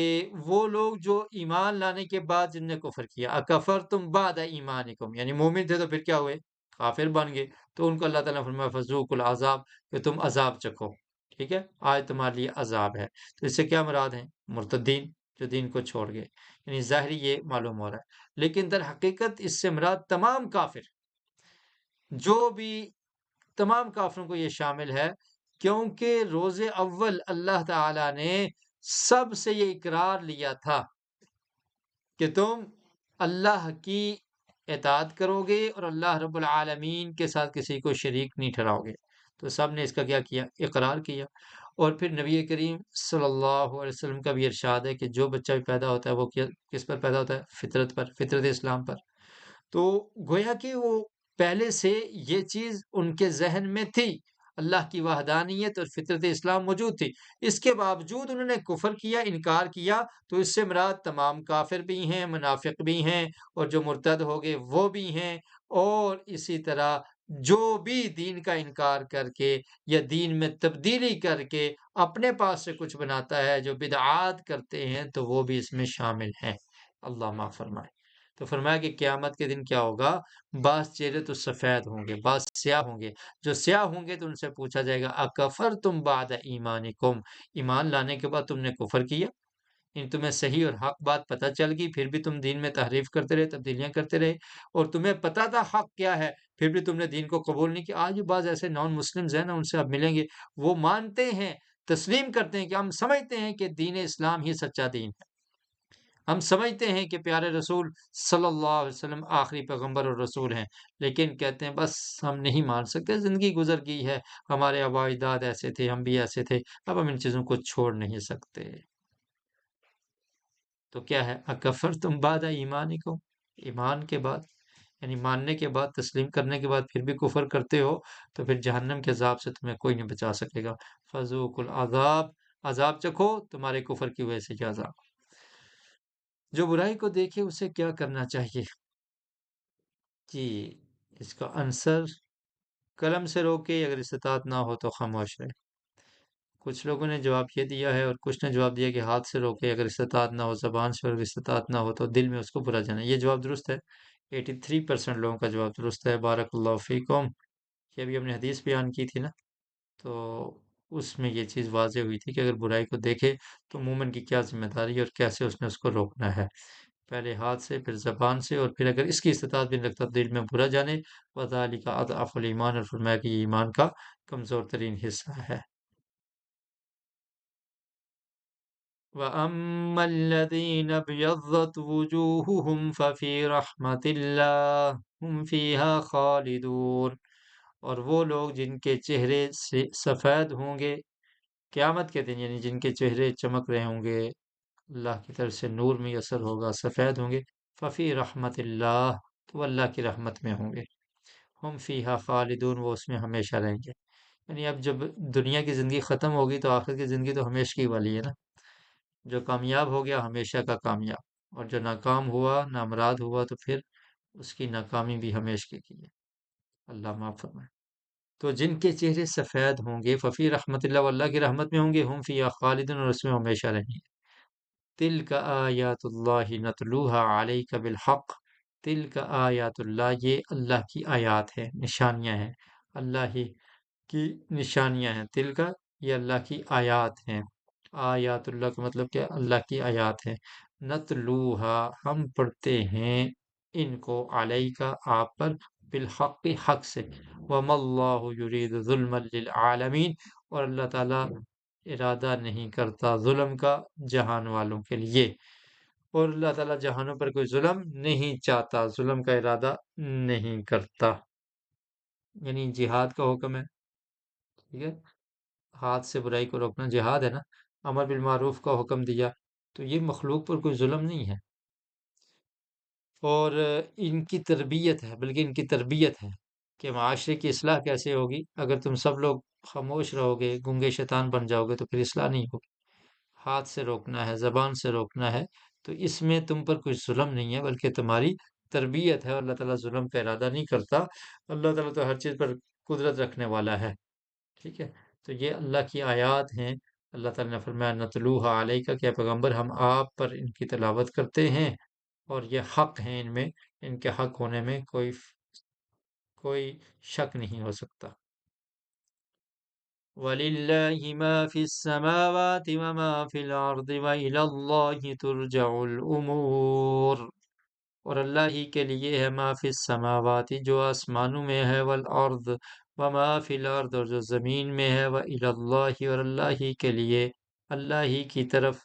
وہ لوگ جو ایمان لانے کے بعد جن نے کفر کیا، اکفرتم بعد ایمانکم، یعنی مومن تھے تو پھر کیا ہوئے؟ کافر بن گئے، تو ان کو اللہ تعالیٰ نے فرمایا فذوقوا العذاب، کہ تم عذاب چکھو، ٹھیک ہے، آج تمہارے لیے عذاب ہے۔ تو اس سے کیا مراد ہیں؟ مرتدین، جو دین کو چھوڑ گئے، یعنی ظاہری یہ معلوم ہو رہا ہے، لیکن در حقیقت اس سے مراد تمام کافر، جو بھی، تمام کافروں کو یہ شامل ہے، کیونکہ روز اول اللہ تعالی نے سب سے یہ اقرار لیا تھا کہ تم اللہ کی اطاعت کرو گے اور اللہ رب العالمین کے ساتھ کسی کو شریک نہیں ٹھہراؤ گے۔ تو سب نے اس کا کیا کیا؟ اقرار کیا۔ اور پھر نبی کریم صلی اللہ علیہ وسلم کا بھی ارشاد ہے کہ جو بچہ بھی پیدا ہوتا ہے وہ کس پر پیدا ہوتا ہے؟ فطرت پر، فطرت اسلام پر۔ تو گویا کہ وہ پہلے سے یہ چیز ان کے ذہن میں تھی، اللہ کی وحدانیت اور فطرت اسلام موجود تھی، اس کے باوجود انہوں نے کفر کیا، انکار کیا۔ تو اس سے مراد تمام کافر بھی ہیں، منافق بھی ہیں، اور جو مرتد ہو گئے وہ بھی ہیں، اور اسی طرح جو بھی دین کا انکار کر کے یا دین میں تبدیلی کر کے اپنے پاس سے کچھ بناتا ہے، جو بدعات کرتے ہیں، تو وہ بھی اس میں شامل ہیں۔ اللہ معاف فرمائے۔ تو فرمایا کہ قیامت کے دن کیا ہوگا؟ بعض چہرے تو سفید ہوں گے، بعض سیاہ ہوں گے۔ جو سیاہ ہوں گے تو ان سے پوچھا جائے گا اکفرتم بعد ایمانکم، ایمان لانے کے بعد تم نے کفر کیا؟ ان تمہیں صحیح اور حق بات پتہ چل گئی، پھر بھی تم دین میں تحریف کرتے رہے، تبدیلیاں کرتے رہے، اور تمہیں پتہ تھا حق کیا ہے، پھر بھی تم نے دین کو قبول نہیں کیا۔ آج بھی بعض ایسے نان مسلمز ہیں نا، ان سے آپ ملیں گے، وہ مانتے ہیں، تسلیم کرتے ہیں کہ ہم سمجھتے ہیں کہ دین اسلام ہی سچا دین ہے، ہم سمجھتے ہیں کہ پیارے رسول صلی اللہ علیہ وسلم آخری پیغمبر اور رسول ہیں، لیکن کہتے ہیں بس ہم نہیں مان سکتے، زندگی گزر گئی ہے، ہمارے آباء و اجداد ایسے تھے، ہم بھی ایسے تھے، اب ہم ان چیزوں کو چھوڑ نہیں سکتے۔ تو کیا ہے؟ اکفرتم بعد ایمانکم، ایمان کے بعد، یعنی ماننے کے بعد، تسلیم کرنے کے بعد پھر بھی کفر کرتے ہو، تو پھر جہنم کے عذاب سے تمہیں کوئی نہیں بچا سکے گا۔ فذوقوا العذاب، عذاب چکھو تمہارے کفر کی وجہ سے، کیا عذاب۔ جو برائی کو دیکھے اسے کیا کرنا چاہیے؟ جی، اس کا آنسر قلم سے روکے، اگر استطاعت نہ ہو تو خاموش رہے۔ کچھ لوگوں نے جواب یہ دیا ہے، اور کچھ نے جواب دیا کہ ہاتھ سے روکے اگر استطاعت نہ ہو، زبان سے اگر استطاعت نہ ہو تو دل میں اس کو برا جانا۔ یہ جواب درست ہے، 83% لوگوں کا جواب درست ہے۔ بارک اللہ فیکم۔ یہ ابھی ہم نے حدیث بیان کی تھی نا، تو اس میں یہ چیز واضح ہوئی تھی کہ اگر برائی کو دیکھے تو مومن کی کیا ذمہ داری اور کیسے اس نے اس کو روکنا ہے، پہلے ہاتھ سے، پھر زبان سے، اور پھر اگر اس کی استطاعت بھی نہیں رکھتا دل میں برا جانے۔ وذالک اضعف الایمان، اور فرمایا کہ یہ ایمان کا کمزور ترین حصہ ہے۔ وَأَمَّا الَّذِينَ ابْيَضَّتْ وُجُوهُهُمْ فَفِي رَحْمَةِ اللَّهِ هُمْ فِيهَا خَالِدُونَ، اور وہ لوگ جن کے چہرے سے سفید ہوں گے قیامت کے دن، یعنی جن کے چہرے چمک رہے ہوں گے، اللہ کی طرف سے نور میسر ہوگا، سفید ہوں گے، ففی رحمت اللہ، تو وہ اللہ کی رحمت میں ہوں گے، ہم فیہا خالدون، وہ اس میں ہمیشہ رہیں گے۔ یعنی اب جب دنیا کی زندگی ختم ہوگی تو آخر کی زندگی تو ہمیشہ کی والی ہے نا۔ جو کامیاب ہو گیا ہمیشہ کا کامیاب، اور جو ناکام ہوا، نامراد ہوا، تو پھر اس کی ناکامی بھی ہمیشہ کی ہے۔ اللہ معاف فرمائے۔ تو جن کے چہرے سفید ہوں گے ففی رحمت اللہ، اللہ کی رحمت میں ہوں گے، ہم فیہا خالدون، اور اس میں ہمیشہ رہیں گے۔ تلک آیات اللہ نتلوها علیک بالحق، تلک آیات اللہ، یہ اللہ کی آیات ہے، نشانیاں ہیں، اللہ ہی کی نشانیاں ہیں۔ تل کا، یہ اللہ کی آیات ہیں۔ آیات اللہ کا مطلب کیا؟ اللہ کی آیات ہیں۔ نتلوہا، ہم پڑھتے ہیں ان کو، علیہ کا، آپ پر، بالحق، حق سے۔ وما اللہ یرید ظلما للعالمین، اور اللہ تعالیٰ ارادہ نہیں کرتا ظلم کا جہان والوں کے لیے، اور اللہ تعالیٰ جہانوں پر کوئی ظلم نہیں چاہتا، ظلم کا ارادہ نہیں کرتا۔ یعنی جہاد کا حکم ہے، ٹھیک ہے، ہاتھ سے برائی کو روکنا جہاد ہے نا، امر بالمعروف کا حکم دیا، تو یہ مخلوق پر کوئی ظلم نہیں ہے، اور ان کی تربیت ہے، بلکہ ان کی تربیت ہے کہ معاشرے کی اصلاح کیسے ہوگی۔ اگر تم سب لوگ خاموش رہو گے، گنگے شیطان بن جاؤ گے، تو پھر اصلاح نہیں ہوگی۔ ہاتھ سے روکنا ہے، زبان سے روکنا ہے، تو اس میں تم پر کوئی ظلم نہیں ہے، بلکہ تمہاری تربیت ہے، اور اللہ تعالیٰ ظلم کا ارادہ نہیں کرتا۔ اللہ تعالیٰ تو ہر چیز پر قدرت رکھنے والا ہے، ٹھیک ہے۔ تو یہ اللہ کی آیات ہیں۔ اللہ تعالیٰ نے فرمایا نتلوہا علیہ کا، کیا پیغمبر ہم آپ پر ان کی تلاوت کرتے ہیں، اور یہ حق ہیں، ان میں، ان کے حق ہونے میں کوئی شک نہیں ہو سکتا۔ وَلِلَّهِ مَا فِي السَّمَاوَاتِ وَمَا فِي الْأَرْضِ وَإِلَى اللَّهِ تُرْجَعُ الْأُمُورُ، اور اللہ ہی کے لیے ہے ما فی السماوات، جو آسمانوں میں ہے، والارض، وما فی الارض، اور جو زمین میں ہے، وإلی اللہ، اور اللہ ہی کے لیے، اللہ ہی کی طرف،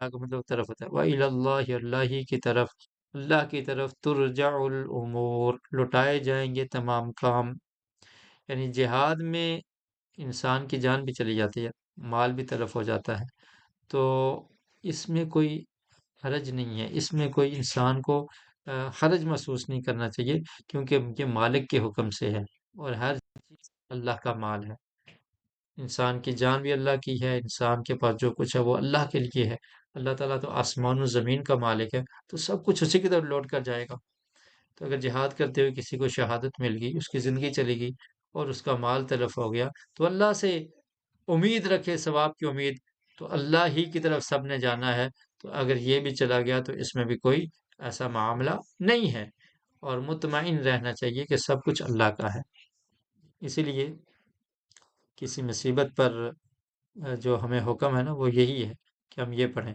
اللہ کا مطلب طرف ہوتا ہے، وإلی اللہ، اللہ ہی کی طرف، اللہ کی طرف ترجع الامور، لوٹائے جائیں گے تمام کام۔ یعنی جہاد میں انسان کی جان بھی چلی جاتی ہے، مال بھی تلف ہو جاتا ہے، تو اس میں کوئی حرج نہیں ہے، اس میں کوئی انسان کو حرج محسوس نہیں کرنا چاہیے، کیونکہ یہ مالک کے حکم سے ہے، اور ہر چیز اللہ کا مال ہے۔ انسان کی جان بھی اللہ کی ہے، انسان کے پاس جو کچھ ہے وہ اللہ کے لیے ہے۔ اللہ تعالیٰ تو آسمان و زمین کا مالک ہے، تو سب کچھ اسی کی طرف لوٹ کر جائے گا۔ تو اگر جہاد کرتے ہوئے کسی کو شہادت مل گئی، اس کی زندگی چلی گئی، اور اس کا مال تلف ہو گیا، تو اللہ سے امید رکھے، ثواب کی امید، تو اللہ ہی کی طرف سب نے جانا ہے، تو اگر یہ بھی چلا گیا تو اس میں بھی کوئی ایسا معاملہ نہیں ہے، اور مطمئن رہنا چاہیے کہ سب کچھ اللہ کا ہے۔ اسی لیے کسی مصیبت پر جو ہمیں حکم ہے نا، وہ یہی ہے کہ ہم یہ پڑھیں،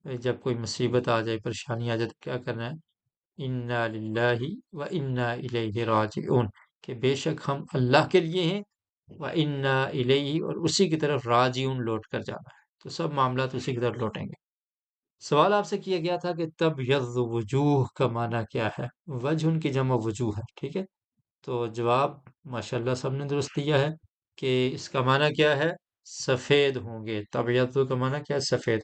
جب کوئی مصیبت آ جائے، پریشانی آ جائے، تو کیا کرنا ہے؟ انا للہ و انا الیہ راجعون، کہ بے شک ہم اللہ کے لیے ہیں، و انا الیہ، اور اسی کی طرف راجعون، لوٹ کر جانا ہے، تو سب معاملات اسی کی طرف لوٹیں گے۔ سوال آپ سے کیا گیا تھا کہ تبیض وجوہ کا معنی کیا ہے؟ وجہ ان کی جمع وجوہ ہے، ٹھیک ہے، تو جواب ماشاءاللہ سب نے درست دیا ہے کہ اس کا معنی کیا ہے؟ سفید ہوں گے۔ تبیض کا معنی کیا ہے؟ سفید۔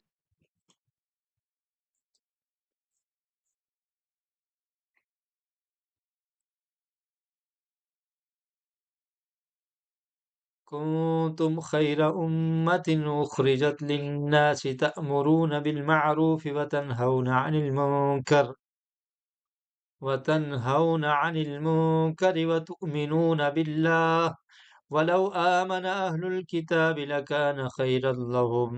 کنتم خیر امت اخرجت للناس تأمرون بالمعروف وتنہون عن المنکر۔ وتنهون عن المنكر وتؤمنون بالله ولو آمن أهل الكتاب لكان خيرا لهم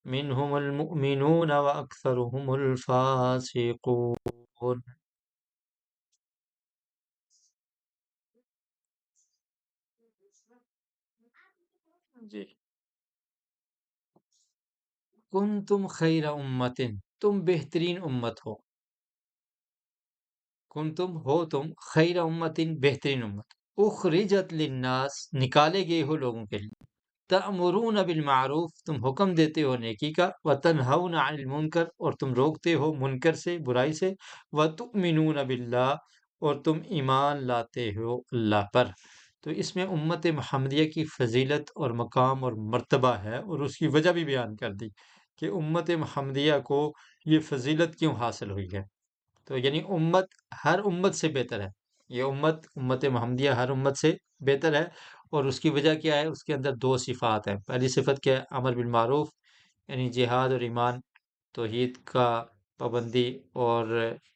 منهم المؤمنون وأكثرهم الفاسقون. جی. کنتم خیر امتن، تم بہترین امت ہو. کنتم ہو تم خیر امتن، بہترین امت. اخرجت للناس، نکالے گئے ہو لوگوں کے لیے. تأمرون بالمعروف، تم حکم دیتے ہو نیکی کا. وتنہون عن المنکر، اور تم روکتے ہو منکر سے، برائی سے. وتؤمنون باللہ، اور تم ایمان لاتے ہو اللہ پر. تو اس میں امت محمدیہ کی فضیلت اور مقام اور مرتبہ ہے، اور اس کی وجہ بھی بیان کر دی کہ امت محمدیہ کو یہ فضیلت کیوں حاصل ہوئی ہے. تو یعنی امت ہر امت سے بہتر ہے. یہ امت محمدیہ ہر امت سے بہتر ہے. اور اس کی وجہ کیا ہے؟ اس کے اندر دو صفات ہیں. پہلی صفت کیا ہے؟ امر بالمعروف، یعنی جہاد اور ایمان، توحید کا پابندی، اور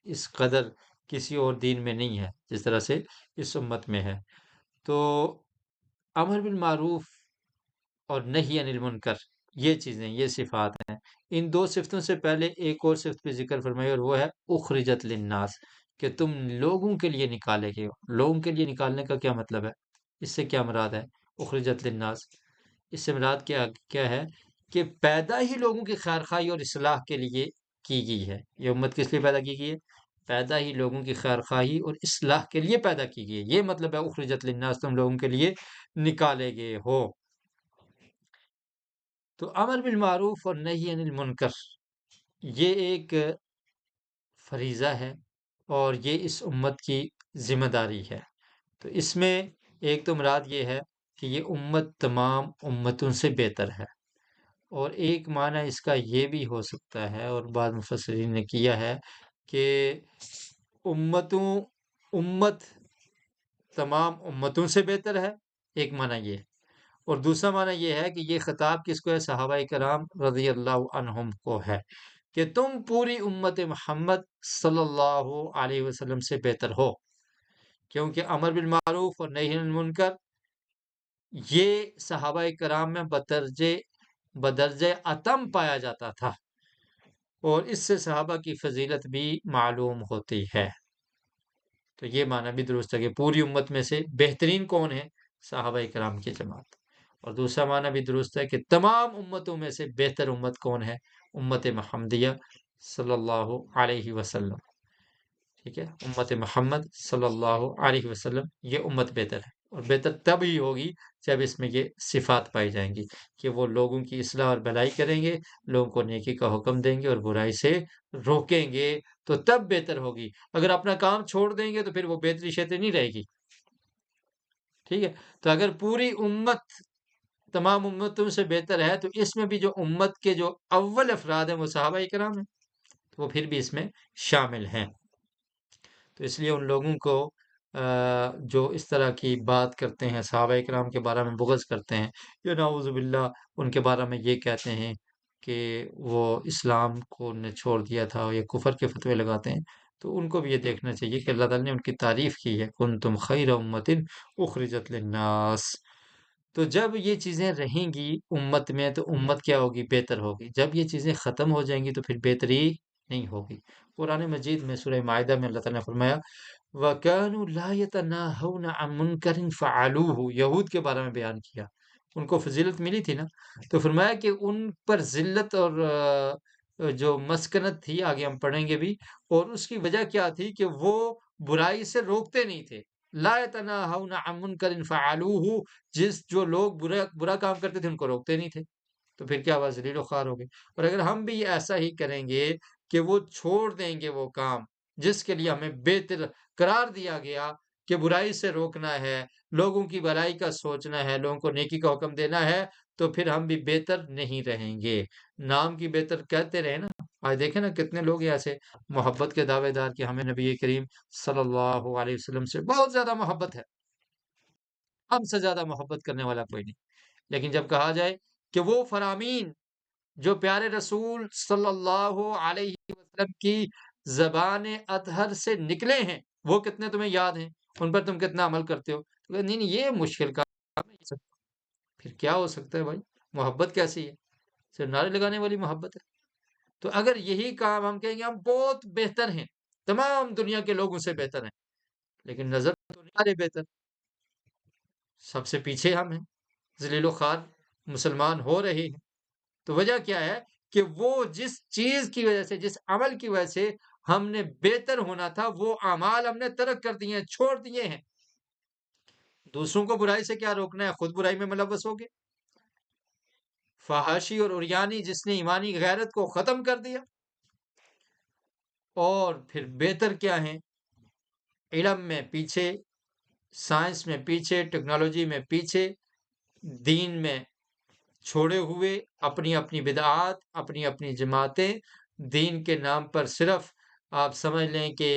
اس قدر کسی اور دین میں نہیں ہے جس طرح سے اس امت میں ہے. تو امر بالمعروف اور نہی عن المنکر، یہ چیزیں، یہ صفات ہیں. ان دو صفتوں سے پہلے ایک اور صفت پہ ذکر فرمائی، اور وہ ہے اخرجت للناس، کہ تم لوگوں کے لیے نکالے گئے ہو. لوگوں کے لیے نکالنے کا کیا مطلب ہے؟ اس سے کیا مراد ہے اخرجت للناس؟ اس سے مراد کیا ہے کہ پیدا ہی لوگوں کی خیرخواہی اور اصلاح کے لیے کی گئی ہے. یہ امت کس لیے پیدا کی گئی ہے؟ پیدا ہی لوگوں کی خیرخواہی اور اصلاح کے لیے پیدا کی گئی ہے. یہ مطلب ہے اخرجت للناس، تم لوگوں کے لیے نکالے گئے ہو. تو امر بالمعروف اور نہی عن المنکر، یہ ایک فریضہ ہے، اور یہ اس امت کی ذمہ داری ہے. تو اس میں ایک تو مراد یہ ہے کہ یہ امت تمام امتوں سے بہتر ہے. اور ایک معنی اس کا یہ بھی ہو سکتا ہے، اور بعض مفسرین نے کیا ہے، کہ امت تمام امتوں سے بہتر ہے. ایک معنی یہ ہے. اور دوسرا معنی یہ ہے کہ یہ خطاب کس کو ہے؟ صحابہ کرام رضی اللہ عنہم کو ہے، کہ تم پوری امت محمد صلی اللہ علیہ وسلم سے بہتر ہو. کیونکہ امر بالمعروف اور نہی عن المنکر یہ صحابہ کرام میں بدرجہ اتم پایا جاتا تھا، اور اس سے صحابہ کی فضیلت بھی معلوم ہوتی ہے. تو یہ معنی بھی درست ہے کہ پوری امت میں سے بہترین کون ہے؟ صحابہ کرام کی جماعت. اور دوسرا معنی بھی درست ہے کہ تمام امتوں میں سے بہتر امت کون ہے؟ امت محمدیہ صلی اللہ علیہ وسلم. ٹھیک ہے، امت محمد صلی اللہ علیہ وسلم، یہ امت بہتر ہے. اور بہتر تب ہی ہوگی جب اس میں یہ صفات پائی جائیں گی، کہ وہ لوگوں کی اصلاح اور بھلائی کریں گے، لوگوں کو نیکی کا حکم دیں گے اور برائی سے روکیں گے. تو تب بہتر ہوگی. اگر اپنا کام چھوڑ دیں گے تو پھر وہ بہتری شیطری نہیں رہے گی. ٹھیک ہے. تو اگر پوری امت تمام امتوں سے بہتر ہے، تو اس میں بھی جو امت کے جو اول افراد ہیں وہ صحابہ کرام ہیں، تو وہ پھر بھی اس میں شامل ہیں. تو اس لیے ان لوگوں کو جو اس طرح کی بات کرتے ہیں، صحابہ کرام کے بارے میں بغض کرتے ہیں، یا نعوذ باللہ ان کے بارے میں یہ کہتے ہیں کہ وہ اسلام کو نے چھوڑ دیا تھا، یا کفر کے فتوے لگاتے ہیں، تو ان کو بھی یہ دیکھنا چاہیے کہ اللہ تعالیٰ نے ان کی تعریف کی ہے، کنتم خیر امت اخرجت للناس. تو جب یہ چیزیں رہیں گی امت میں، تو امت کیا ہوگی؟ بہتر ہوگی. جب یہ چیزیں ختم ہو جائیں گی تو پھر بہتری نہیں ہوگی. قرآن مجید میں سورہ مائدہ میں اللہ تعالیٰ نے فرمایا وَكَانُوا لَا يَتَنَاهَوْنَ عَن مُنْكَرٍ فَعَلُوهُ. یہود کے بارے میں بیان کیا. ان کو فضیلت ملی تھی نا، تو فرمایا کہ ان پر ذلت اور جو مسکنت تھی، آگے ہم پڑھیں گے بھی، اور اس کی وجہ کیا تھی کہ وہ برائی سے روکتے نہیں تھے. لا يتناهون عن منکر فعلوه، جو لوگ برا کام کرتے تھے ان کو روکتے نہیں تھے، تو پھر کیا ہوا؟ ذلیل و خوار ہو گئے. اور اگر ہم بھی ایسا ہی کریں گے کہ وہ چھوڑ دیں گے وہ کام جس کے لیے ہمیں بہتر قرار دیا گیا، کہ برائی سے روکنا ہے، لوگوں کی بھلائی کا سوچنا ہے، لوگوں کو نیکی کا حکم دینا ہے، تو پھر ہم بھی بہتر نہیں رہیں گے. نام کی بہتر کہتے رہے نا. آج دیکھیں نا کتنے لوگ ہیں ایسے محبت کے دعوے دار کہ ہمیں نبی کریم صلی اللہ علیہ وسلم سے بہت زیادہ محبت ہے، ہم سے زیادہ محبت کرنے والا کوئی نہیں. لیکن جب کہا جائے کہ وہ فرامین جو پیارے رسول صلی اللہ علیہ وسلم کی زبان اطہر سے نکلے ہیں، وہ کتنے تمہیں یاد ہیں، ان پر تم کتنا عمل کرتے ہو؟ تو نہیں نہیں، یہ مشکل کام ہے یہ سب۔ پھر کیا ہو سکتا ہے بھائی؟ محبت کیسی ہے؟ صرف نعرے لگانے والی محبت ہے؟ تو اگر یہی کام ہم کہیں گے ہم بہت بہتر ہیں، تمام دنیا کے لوگوں سے بہتر ہیں، لیکن نظر تو نہیں آ رہے بہتر، سب سے پیچھے ہم ہیں، ذلیل و خوار مسلمان ہو رہے ہیں۔ تو وجہ کیا ہے کہ وہ جس چیز کی وجہ سے، جس عمل کی وجہ سے ہم نے بہتر ہونا تھا، وہ اعمال ہم نے ترک کر دیے ہیں، چھوڑ دیے ہیں۔ دوسروں کو برائی سے کیا روکنا ہے، خود برائی میں ملوث ہو گئے۔ فحاشی اور عریانی جس نے ایمانی غیرت کو ختم کر دیا، اور پھر بہتر کیا ہیں؟ علم میں پیچھے، سائنس میں پیچھے، ٹیکنالوجی میں پیچھے، دین میں چھوڑے ہوئے، اپنی اپنی بدعات، اپنی اپنی جماعتیں، دین کے نام پر صرف آپ سمجھ لیں کہ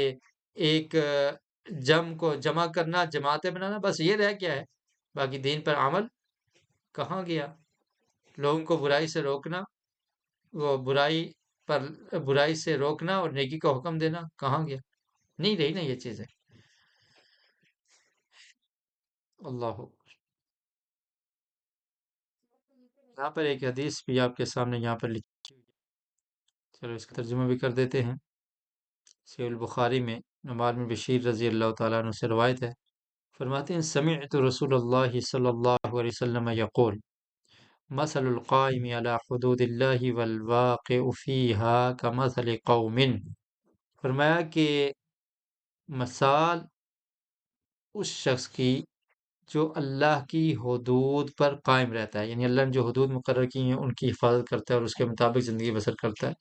ایک جم کو جمع کرنا، جماعتیں بنانا، بس یہ رہ کیا ہے؟ باقی دین پر عمل کہاں گیا؟ لوگوں کو برائی سے روکنا، وہ برائی سے روکنا اور نیکی کا حکم دینا کہاں گیا؟ نہیں رہی نا یہ چیزیں۔ اللہ، یہاں پر ایک حدیث بھی آپ کے سامنے یہاں پر لکھی ہوئی ہے، چلو اس کا ترجمہ بھی کر دیتے ہیں۔ صحیح البخاری میں نعمان بن بشیر رضی اللہ تعالیٰ عنہ سے روایت ہے، فرماتے ہیں سمعت رسول اللہ صلی اللہ علیہ وسلم یقول مثل القائم على حدود اللہ والواقع فیہا کمثل قوم، فرمایا کہ مثال اس شخص کی جو اللہ کی حدود پر قائم رہتا ہے، یعنی اللہ نے جو حدود مقرر کی ہیں ان کی حفاظت کرتا ہے اور اس کے مطابق زندگی بسر کرتا ہے،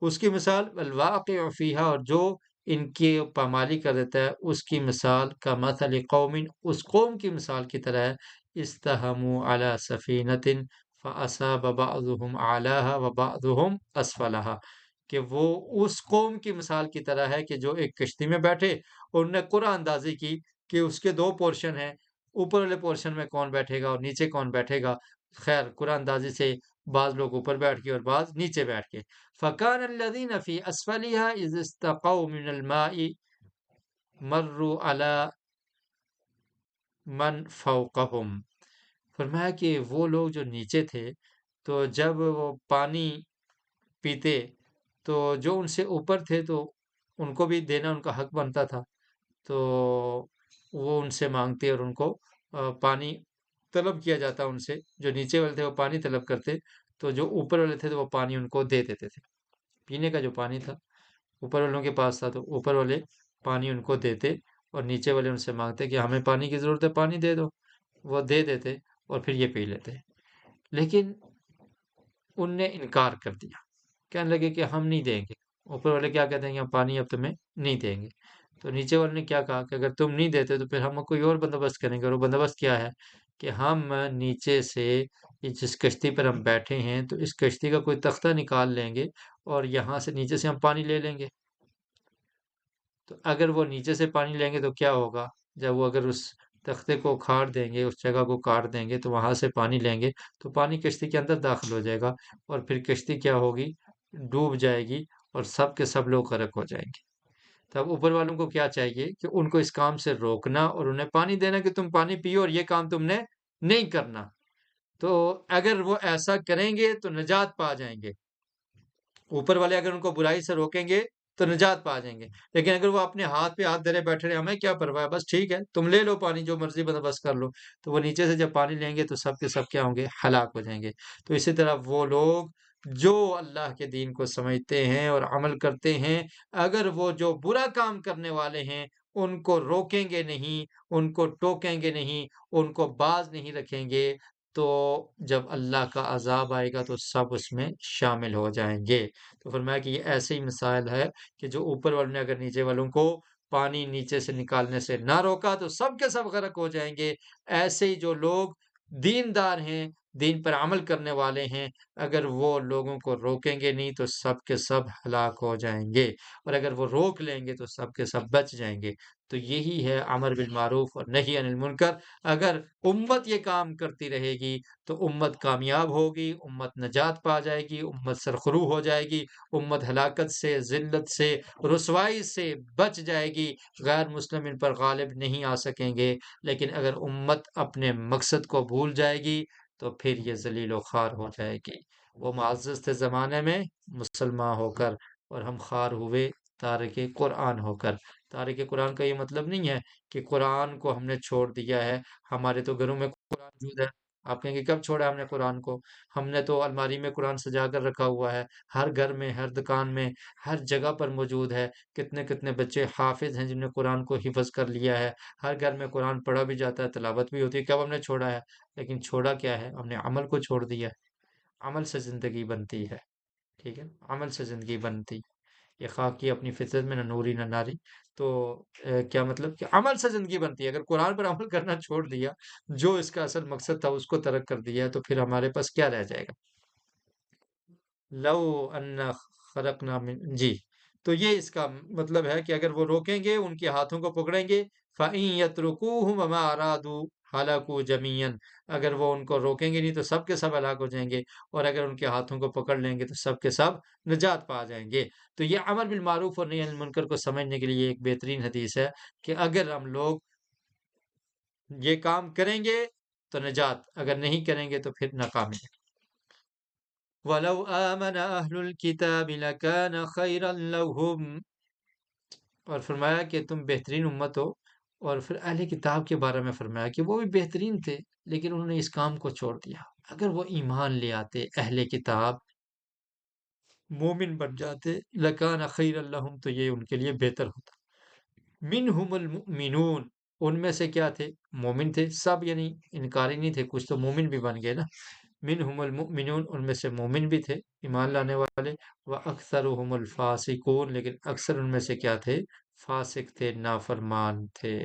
اس کی مثال الواقع فیہا، اور جو ان کی پامالی کر دیتا ہے اس کی مثال کا مثل قوم، اس قوم کی مثال کی طرح ہے، استہموا علی سفینۃ فاصاب بعضهم اعلاها وبعضهم اسفلها، کہ وہ اس قوم کی مثال کی طرح ہے کہ جو ایک کشتی میں بیٹھے اور انہوں نے قرآن اندازی کی کہ اس کے دو پورشن ہیں، اوپر والے پورشن میں کون بیٹھے گا اور نیچے کون بیٹھے گا۔ خیر قرآن اندازی سے بعض لوگ اوپر بیٹھ کے اور بعض نیچے بیٹھ کے، فَكَانَ الَّذِينَ فِي أَسْفَلِهَا إِذِ اسْتَقَوْا مِنَ الْمَاءِ مَرُّوا عَلَى مَنْ فَوْقَهُمْ، فرمایا کہ وہ لوگ جو نیچے تھے تو جب وہ پانی پیتے تو جو ان سے اوپر تھے تو ان کو بھی دینا ان کا حق بنتا تھا، تو وہ ان سے مانگتے اور ان کو پانی طلب کیا جاتا ان سے، جو نیچے والے تھے وہ پانی طلب کرتے تو جو اوپر والے تھے تو وہ پانی ان کو دے دیتے تھے، پینے کا جو پانی تھا اوپر والوں کے پاس تھا تو اوپر والے پانی ان کو دیتے اور نیچے والے ان سے مانگتے کہ ہمیں پانی کی ضرورت ہے، پانی دے دو، وہ دے دیتے اور پھر یہ پی لیتے۔ لیکن ان نے انکار کر دیا، کہنے لگے کہ ہم نہیں دیں گے، اوپر والے کیا کہتے ہیں کہ ہم پانی اب تمہیں نہیں دیں گے، تو نیچے والے نے کیا کہا کہ اگر تم نہیں دیتے تو پھر ہم کوئی اور بندوبست کریں گے، اور وہ بندوبست کیا ہے کہ ہم نیچے سے یہ جس کشتی پر ہم بیٹھے ہیں تو اس کشتی کا کوئی تختہ نکال لیں گے اور یہاں سے نیچے سے ہم پانی لے لیں گے۔ تو اگر وہ نیچے سے پانی لیں گے تو کیا ہوگا، جب وہ اگر اس تختے کو کاٹ دیں گے، اس جگہ کو کاٹ دیں گے تو وہاں سے پانی لیں گے تو پانی کشتی کے اندر داخل ہو جائے گا اور پھر کشتی کیا ہوگی، ڈوب جائے گی اور سب کے سب لوگ غرق ہو جائیں گے۔ تب اوپر والوں کو کیا چاہیے کہ ان کو اس کام سے روکنا اور انہیں پانی دینا کہ تم پانی پیو اور یہ کام تم نے نہیں کرنا، تو اگر وہ ایسا کریں گے تو نجات پا جائیں گے، اوپر والے اگر ان کو برائی سے روکیں گے تو نجات پا جائیں گے، لیکن اگر وہ اپنے ہاتھ پہ ہاتھ دھرے بیٹھے رہے ہمیں کیا پرواہ ہے، بس ٹھیک ہے تم لے لو پانی، جو مرضی بندوبست کر لو، تو وہ نیچے سے جب پانی لیں گے تو سب کے سب کیا ہوں گے، ہلاک ہو جائیں گے۔ تو اسی طرح وہ لوگ جو اللہ کے دین کو سمجھتے ہیں اور عمل کرتے ہیں، اگر وہ جو برا کام کرنے والے ہیں ان کو روکیں گے نہیں، ان کو ٹوکیں گے نہیں، ان کو باز نہیں رکھیں گے، تو جب اللہ کا عذاب آئے گا تو سب اس میں شامل ہو جائیں گے۔ تو فرمایا کہ یہ ایسے ہی مثال ہے کہ جو اوپر والوں نے اگر نیچے والوں کو پانی نیچے سے نکالنے سے نہ روکا تو سب کے سب غرق ہو جائیں گے۔ ایسے ہی جو لوگ دیندار ہیں، دین پر عمل کرنے والے ہیں، اگر وہ لوگوں کو روکیں گے نہیں تو سب کے سب ہلاک ہو جائیں گے، اور اگر وہ روک لیں گے تو سب کے سب بچ جائیں گے۔ تو یہی ہے امر بالمعروف اور نہی عن المنکر۔ اگر امت یہ کام کرتی رہے گی تو امت کامیاب ہوگی، امت نجات پا جائے گی، امت سرخرو ہو جائے گی، امت ہلاکت سے، ذلت سے، رسوائی سے بچ جائے گی، غیر مسلم ان پر غالب نہیں آ سکیں گے۔ لیکن اگر امت اپنے مقصد کو بھول جائے گی تو پھر یہ ذلیل و خوار ہو جائے گی۔ وہ معزز تھے زمانے میں مسلمان ہو کر، اور ہم خوار ہوئے تارک قرآن ہو کر۔ تارک قرآن کا یہ مطلب نہیں ہے کہ قرآن کو ہم نے چھوڑ دیا ہے۔ ہمارے تو گھروں میں قرآن موجود ہے۔ آپ کہیں گے کب چھوڑا ہم نے قرآن کو؟ ہم نے تو الماری میں قرآن سجا کر رکھا ہوا ہے، ہر گھر میں، ہر دکان میں، ہر جگہ پر موجود ہے۔ کتنے کتنے بچے حافظ ہیں جن نے قرآن کو حفظ کر لیا ہے، ہر گھر میں قرآن پڑھا بھی جاتا ہے، تلاوت بھی ہوتی ہے۔ کب ہم نے چھوڑا ہے؟ لیکن چھوڑا کیا ہے؟ ہم نے عمل کو چھوڑ دیا ہے۔ عمل سے زندگی بنتی ہے، ٹھیک ہے، عمل سے زندگی بنتی۔ یہ خاک کی اپنی فطرت میں نہ نوری نہ ناری۔ تو کیا مطلب کہ عمل سے زندگی بنتی ہے۔ اگر قرآن پر عمل کرنا چھوڑ دیا، جو اس کا اصل مقصد تھا اس کو ترک کر دیا، تو پھر ہمارے پاس کیا رہ جائے گا؟ لو ان خلقنا من جی، تو یہ اس کا مطلب ہے کہ اگر وہ روکیں گے، ان کے ہاتھوں کو پکڑیں گے، فَإِن يَتْرُكُوهُ وَمَا أَرَادُوا هَلَكُوا جَمِيعًا، اگر وہ ان کو روکیں گے نہیں تو سب کے سب ہلاک ہو جائیں گے، اور اگر ان کے ہاتھوں کو پکڑ لیں گے تو سب کے سب نجات پا جائیں گے۔ تو یہ امر بالمعروف اور نہی عن المنکر کو سمجھنے کے لیے ایک بہترین حدیث ہے کہ اگر ہم لوگ یہ کام کریں گے تو نجات، اگر نہیں کریں گے تو پھر ناکامی۔ وَلَوْ آمَنَ أَهْلُ الْكِتَابِ لَكَانَ خَيْرًا لَهُمْ، اور فرمایا کہ تم بہترین امت ہو۔ اور پھر اہل کتاب کے بارے میں فرمایا کہ وہ بھی بہترین تھے لیکن انہوں نے اس کام کو چھوڑ دیا۔ اگر وہ ایمان لے آتے، اہل کتاب مومن بن جاتے، لَكَانَ خَيْرًا لَهُمْ، تو یہ ان کے لیے بہتر ہوتا۔ منہم المؤمنون، ان میں سے کیا تھے؟ مومن تھے سب، یعنی انکاری نہیں تھے، کچھ تو مومن بھی بن گئے نا۔ منہم المؤمنون، ان میں سے مومن بھی تھے، ایمان لانے والے، وَأَكْثَرُهُمُ الْفَاسِقُونَ، لیکن اکثر ان میں سے کیا تھے؟ فاسق تھے، نافرمان تھے۔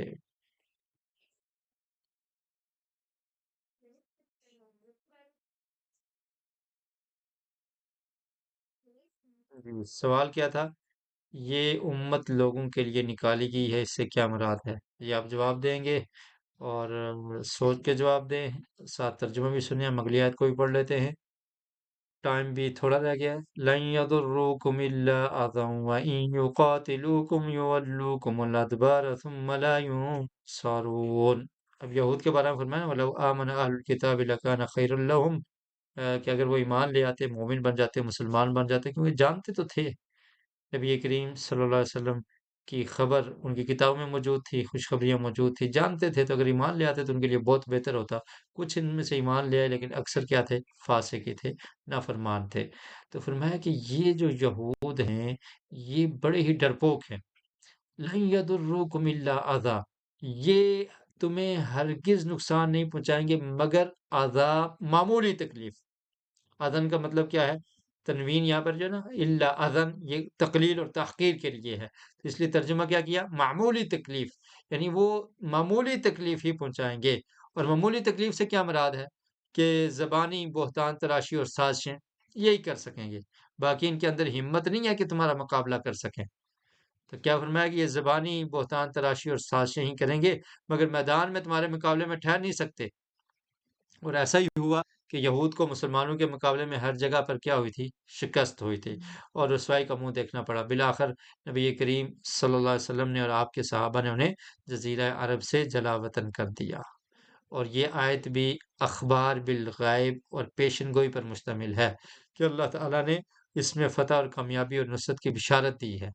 جی، سوال کیا تھا؟ یہ امت لوگوں کے لیے نکالی گئی ہے، اس سے کیا مراد ہے؟ یہ آپ جواب دیں گے، اور سوچ کے جواب دیں، ساتھ ترجمہ بھی سنیں، ہم اگلی آیت کو بھی پڑھ لیتے ہیں، ٹائم بھی تھوڑا رہ گیا ہے۔ لَن يَضُرُّوكُمْ إِلَّا أَذًى وَإِن يُقَاتِلُوكُمْ يُوَلُّوكُمُ الْأَدْبَارَ ثُمَّ لَا يُنصَرُونَ۔ اب یہود کے بارے میں فرمایا وَلَوْ آمَنَ أَهْلُ الْكِتَابِ لَكَانَ خَيْرًا لَهُمْ، کہ اگر وہ ایمان لے آتے، مومن بن جاتے، مسلمان بن جاتے، کیونکہ جانتے تو تھے نبی کریم صلی اللہ علیہ وسلم کی خبر ان کی کتابوں میں موجود تھی، خوشخبریاں موجود تھی، جانتے تھے، تو اگر ایمان لے آتے تو ان کے لیے بہت بہتر ہوتا۔ کچھ ان میں سے ایمان لے آئے لیکن اکثر کیا تھے؟ فاسق ہی تھے، نافرمان تھے۔ تو فرمایا کہ یہ جو یہود ہیں یہ بڑے ہی ڈرپوک ہیں۔ لَن يَضُرُّوكُمْ إِلَّا أَذًى، یہ تمہیں ہرگز نقصان نہیں پہنچائیں گے مگر اذا، معمولی تکلیف۔ اذن کا مطلب کیا ہے؟ تنوین یہاں پر جو ہے نا، الا اذن، یہ تقلیل اور تحقیر کے لیے ہے، تو اس لیے ترجمہ کیا کیا؟ معمولی تکلیف، یعنی وہ معمولی تکلیف ہی پہنچائیں گے۔ اور معمولی تکلیف سے کیا مراد ہے؟ کہ زبانی بہتان تراشی اور سازشیں یہی کر سکیں گے، باقی ان کے اندر ہمت نہیں ہے کہ تمہارا مقابلہ کر سکیں۔ تو کیا فرمایا کہ یہ زبانی بہتان تراشی اور سازشیں ہی کریں گے، مگر میدان میں تمہارے مقابلے میں ٹھہر نہیں سکتے۔ اور ایسا ہی ہوا کہ یہود کو مسلمانوں کے مقابلے میں ہر جگہ پر کیا ہوئی تھی؟ شکست ہوئی تھی، اور رسوائی کا منہ دیکھنا پڑا۔ بالآخر نبی کریم صلی اللہ علیہ وسلم نے اور آپ کے صحابہ نے انہیں جزیرہ عرب سے جلا وطن کر دیا۔ اور یہ آیت بھی اخبار بالغیب اور پیشن گوئی پر مشتمل ہے کہ اللہ تعالیٰ نے اس میں فتح اور کامیابی اور نصرت کی بشارت دی ہے۔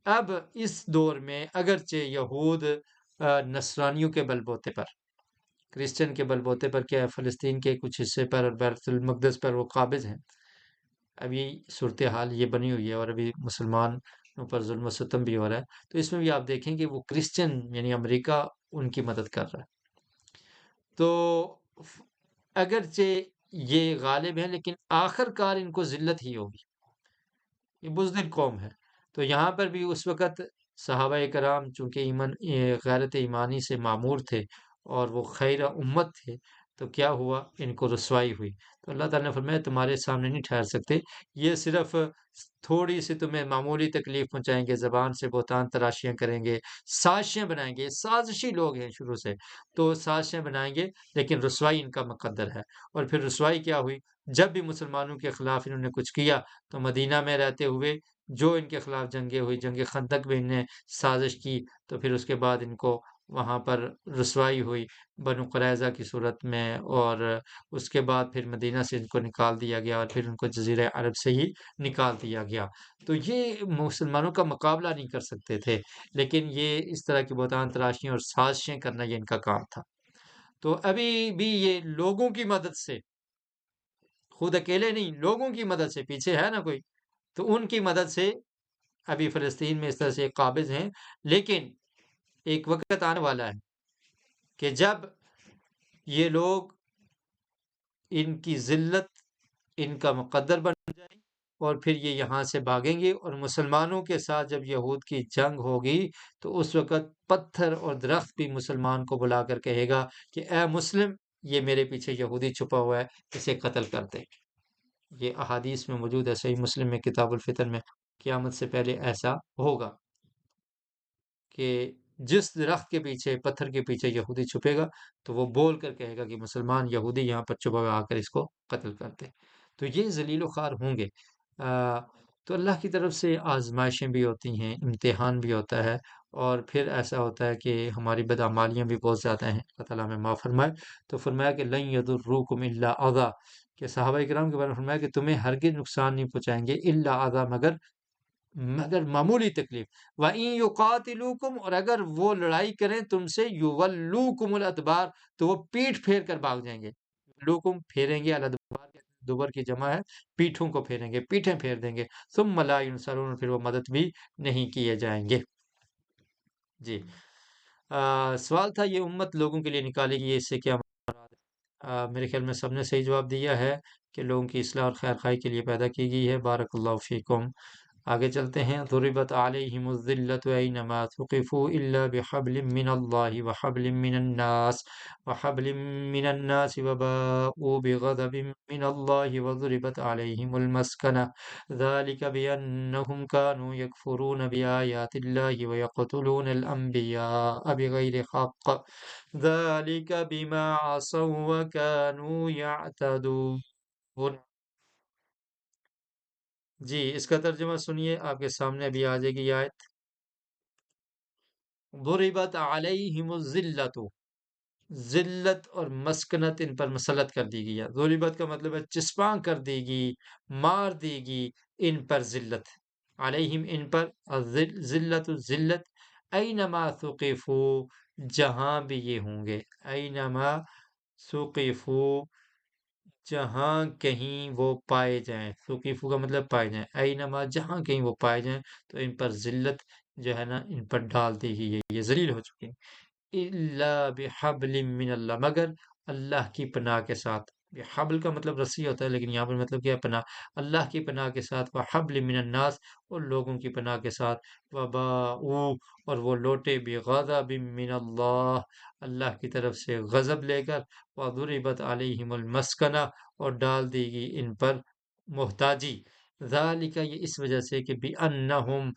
اب اس دور میں اگرچہ یہود نصرانیوں کے بل بوتے پر، کرسچن کے بل بوتے پر، کیا ہے، فلسطین کے کچھ حصے پر اور بیت المقدس پر وہ قابض ہیں، ابھی صورتحال یہ بنی ہوئی ہے، اور ابھی مسلمانوں پر ظلم و ستم بھی ہو رہا ہے۔ تو اس میں بھی آپ دیکھیں کہ وہ کرسچن یعنی امریکہ ان کی مدد کر رہا ہے۔ تو اگرچہ یہ غالب ہیں لیکن آخر کار ان کو ذلت ہی ہوگی، یہ بزدل قوم ہے۔ تو یہاں پر بھی اس وقت صحابہ کرام چونکہ غیرت ایمانی سے معمور تھے اور وہ خیر امت تھے، تو کیا ہوا؟ ان کو رسوائی ہوئی۔ تو اللہ تعالیٰ نے فرمایا تمہارے سامنے نہیں ٹھہر سکتے، یہ صرف تھوڑی سی تمہیں معمولی تکلیف پہنچائیں گے، زبان سے بہتان تراشیاں کریں گے، سازشیں بنائیں گے، سازشی لوگ ہیں شروع سے، تو سازشیں بنائیں گے، لیکن رسوائی ان کا مقدر ہے۔ اور پھر رسوائی کیا ہوئی؟ جب بھی مسلمانوں کے خلاف انہوں نے کچھ کیا تو مدینہ میں رہتے ہوئے جو ان کے خلاف جنگیں ہوئی، جنگ خندق میں انہیں سازش کی، تو پھر اس کے بعد ان کو وہاں پر رسوائی ہوئی بنو قریظہ کی صورت میں، اور اس کے بعد پھر مدینہ سے ان کو نکال دیا گیا، اور پھر ان کو جزیرہ عرب سے ہی نکال دیا گیا۔ تو یہ مسلمانوں کا مقابلہ نہیں کر سکتے تھے، لیکن یہ اس طرح کی بہتان تراشیاں اور سازشیں کرنا یہ ان کا کام تھا۔ تو ابھی بھی یہ لوگوں کی مدد سے، خود اکیلے نہیں، لوگوں کی مدد سے، پیچھے ہے نا کوئی، تو ان کی مدد سے ابھی فلسطین میں اس طرح سے قابض ہیں۔ لیکن ایک وقت آنے والا ہے کہ جب یہ لوگ، ان کی ذلت ان کا مقدر بن جائے، اور پھر یہ یہاں سے بھاگیں گے، اور مسلمانوں کے ساتھ جب یہود کی جنگ ہوگی تو اس وقت پتھر اور درخت بھی مسلمان کو بلا کر کہے گا کہ اے مسلم، یہ میرے پیچھے یہودی چھپا ہوا ہے، اسے قتل کر دے۔ یہ احادیث میں موجود ہے، صحیح مسلم میں کتاب الفتن میں، قیامت سے پہلے ایسا ہوگا کہ جس درخت کے پیچھے، پتھر کے پیچھے یہودی چھپے گا تو وہ بول کر کہے گا کہ مسلمان یہودی یہاں پر چھپا ہوا، آ کر اس کو قتل کرتے۔ تو یہ ذلیل و خوار ہوں گے۔ تو اللہ کی طرف سے آزمائشیں بھی ہوتی ہیں، امتحان بھی ہوتا ہے، اور پھر ایسا ہوتا ہے کہ ہماری بدعمالیاں بھی بہت زیادہ ہیں، اللہ تعالیٰ ہمیں معاف فرمائے۔ تو فرمایا کہ لن یضروکم الا اذی، کہ صحابہ کرام کے بارے میں فرمایا کہ تمہیں ہرگز نقصان نہیں پہنچائیں گے، الا اذی، مگر معمولی تکلیف۔ وَإِن يُقَاتِلُوكُمْ، اور اگر وہ لڑائی کریں تم سے، يُوَلُّوكُمُ الْأَدْبَارَ، تو وہ پیٹھ پھیر کر بھاگ جائیں گے۔ لوکم پھیریں گے، الادبار دوبر کی جمع ہے، پیٹھوں کو پھیریں گے، پیٹھیں پھیر دیں گے، ثم لا ينصرون، پھر وہ مدد بھی نہیں کیے جائیں گے۔ جی، سوال تھا یہ امت لوگوں کے لیے نکالی گئی ہے، اس سے کیا مراد ہے؟ میرے خیال میں سب نے صحیح جواب دیا ہے کہ لوگوں کی اصلاح اور خیر خواہی کے لیے پیدا کی گئی ہے۔ بارک اللہ فیکم۔ آگے چلتے ہیں۔ ضربت علیہم الذلۃ اینما ثقفوا الا بحبل من اللہ وحبل من الناس وباءوا بغضب من اللہ وضربت علیہم المسکنہ ذلك بأنهم كانوا يكفرون بآيات الله ويقتلون الأنبياء بغير حق ذلك بما عصوا وكانوا يعتدون۔ جی، اس کا ترجمہ سنیے، آپ کے سامنے ابھی آ جائے گی یہ آیت۔ ضربت علیہم الذلۃ، ذلت اور مسکنت ان پر مسلط کر دی گئی ہے۔ ضربت کا مطلب ہے چسپاں کر دی گی، مار دی گی ان پر ذلت، علیہم ان پر، ذلت ذلت، اینما ثقفوا، جہاں بھی یہ ہوں گے، اینما ثقفوا، جہاں کہیں وہ پائے جائیں، ثقیفو کا مطلب پائے جائیں، اینما، جہاں کہیں وہ پائے جائیں، تو ان پر ذلت جو ہے نا ان پر ڈال دی گئی ہے، یہ ذلیل ہو چکے ہیں۔ الا بحبل من اللہ، مگر اللہ کی پناہ کے ساتھ۔ حبل کا مطلب رسی ہوتا ہے، لیکن یہاں پر مطلب کیا ہے؟ پناہ۔ اللہ کی پناہ کے ساتھ، وحبل من الناس، اور لوگوں کی پناہ کے ساتھ، وباؤ، اور وہ لوٹے بغضب من اللہ، اللہ کی طرف سے غضب لے کر، وضربت علیہم المسکنہ، اور ڈال دی گئی ان پر محتاجی، ذالک، یہ اس وجہ سے کہ بِأَنَّهُمْ،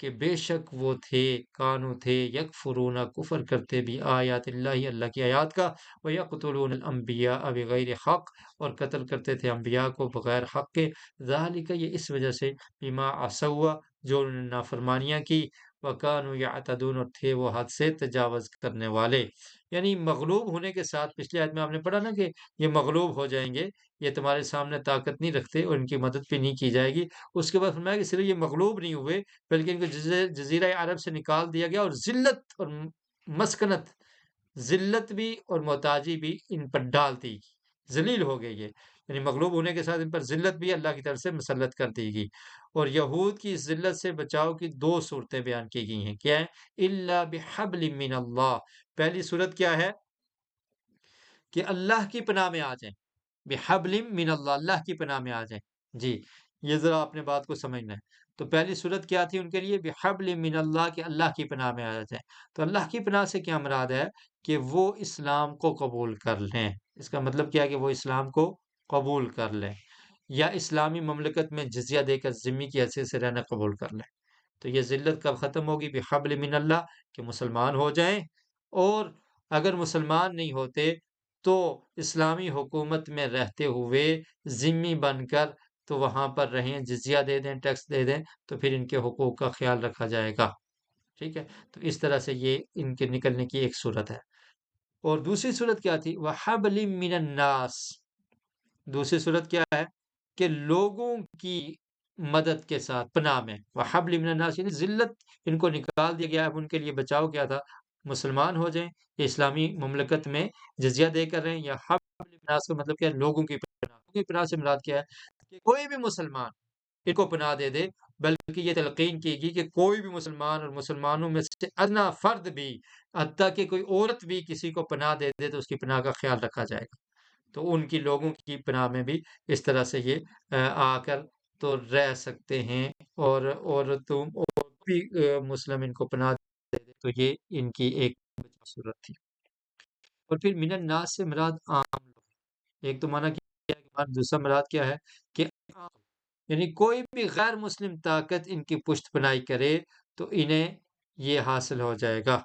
کہ بے شک وہ تھے، کانو تھے، یکفرون، کفر کرتے، بھی آیات اللہ، اللہ کی آیات کا، وَيَقْتُلُونَ الْأَنْبِيَاءَ بِغَيْرِ حق، اور قتل کرتے تھے انبیاء کو بغیر حق کے، ذالک، یہ اس وجہ سے، بما عصوا، جو انہوں نے نافرمانیاں کی، وَكَانُوا يَعْتَدُونَ، اور تھے وہ حد سے تجاوز کرنے والے۔ یعنی مغلوب ہونے کے ساتھ، پچھلی آیت میں آپ نے پڑھا نا کہ یہ مغلوب ہو جائیں گے، یہ تمہارے سامنے طاقت نہیں رکھتے، اور ان کی مدد بھی نہیں کی جائے گی۔ اس کے بعد فرمایا کہ صرف یہ مغلوب نہیں ہوئے، بلکہ ان کو جزیرہ عرب سے نکال دیا گیا، اور ذلت اور مسکنت، ذلت بھی اور محتاجی بھی ان پر ڈال دی گئی، ذلیل ہو گئی ہے۔ یعنی مغلوب ہونے کے ساتھ ان پر ذلت بھی اللہ کی طرف سے مسلط کر دی گئی۔ اور یہود کی اس ذلت سے بچاؤ کی دو صورتیں بیان کی گئی ہیں، کیا ہے؟ الا بحبل من اللہ، پہلی صورت کیا ہے؟ کہ اللہ کی پناہ میں آ جائیں، بحبل من اللہ، اللہ کی پناہ میں آ جائیں۔ جی، یہ ذرا اپنے بات کو سمجھنا ہے۔ تو پہلی صورت کیا تھی ان کے لیے؟ بحبل من اللہ، کہ اللہ کی پناہ میں آ جائیں۔ تو اللہ کی پناہ سے کیا مراد ہے؟ کہ وہ اسلام کو قبول کر لیں۔ اس کا مطلب کیا ہے؟ کہ وہ اسلام کو قبول کر لیں، یا اسلامی مملکت میں جزیہ دے کر ذمہ کی حیثیت سے رہنا قبول کر لیں۔ تو یہ ذلت کب ختم ہوگی؟ بحبل من اللہ، کہ مسلمان ہو جائیں، اور اگر مسلمان نہیں ہوتے تو اسلامی حکومت میں رہتے ہوئے ذمی بن کر تو وہاں پر رہیں، جزیہ دے دیں، ٹیکس دے دیں، تو پھر ان کے حقوق کا خیال رکھا جائے گا۔ ٹھیک ہے، تو اس طرح سے یہ ان کے نکلنے کی ایک صورت ہے۔ اور دوسری صورت کیا تھی؟ وَحَبْلٍ مِّنَ النَّاسِ، دوسری صورت کیا ہے؟ کہ لوگوں کی مدد کے ساتھ پناہ میں، وَحَبْلٍ مِّنَ النَّاسِ، یعنی ذلت ان کو نکال دیا گیا۔ اب ان کے لیے بچاؤ کیا تھا؟ مسلمان ہو جائیں، یا اسلامی مملکت میں جزیہ دے کر رہیں، یا حبل من الناس کا مطلب کیا ہے؟ لوگوں کی پناہ۔ لوگوں کی پناہ سے مراد کیا ہے؟ کہ کوئی بھی مسلمان ان کو پناہ دے دے، بلکہ یہ تلقین کی گئی کہ کوئی بھی مسلمان، اور مسلمانوں میں سے ادنا فرد بھی، حتیٰ کہ کوئی عورت بھی کسی کو پناہ دے دے تو اس کی پناہ کا خیال رکھا جائے گا۔ تو ان کی لوگوں کی پناہ میں بھی اس طرح سے یہ آ کر تو رہ سکتے ہیں، اور تم اور بھی مسلم ان کو پناہ دے دے، تو یہ ان کی ایک صورت تھی۔ اور پھر من الناس سے مراد عام لوگ، ایک تو معنی کیا ہے، کہ دوسرا مراد کیا ہے؟ کہ عام، یعنی کوئی بھی غیر مسلم طاقت ان کی پشت پناہی کرے تو انہیں یہ حاصل ہو جائے گا۔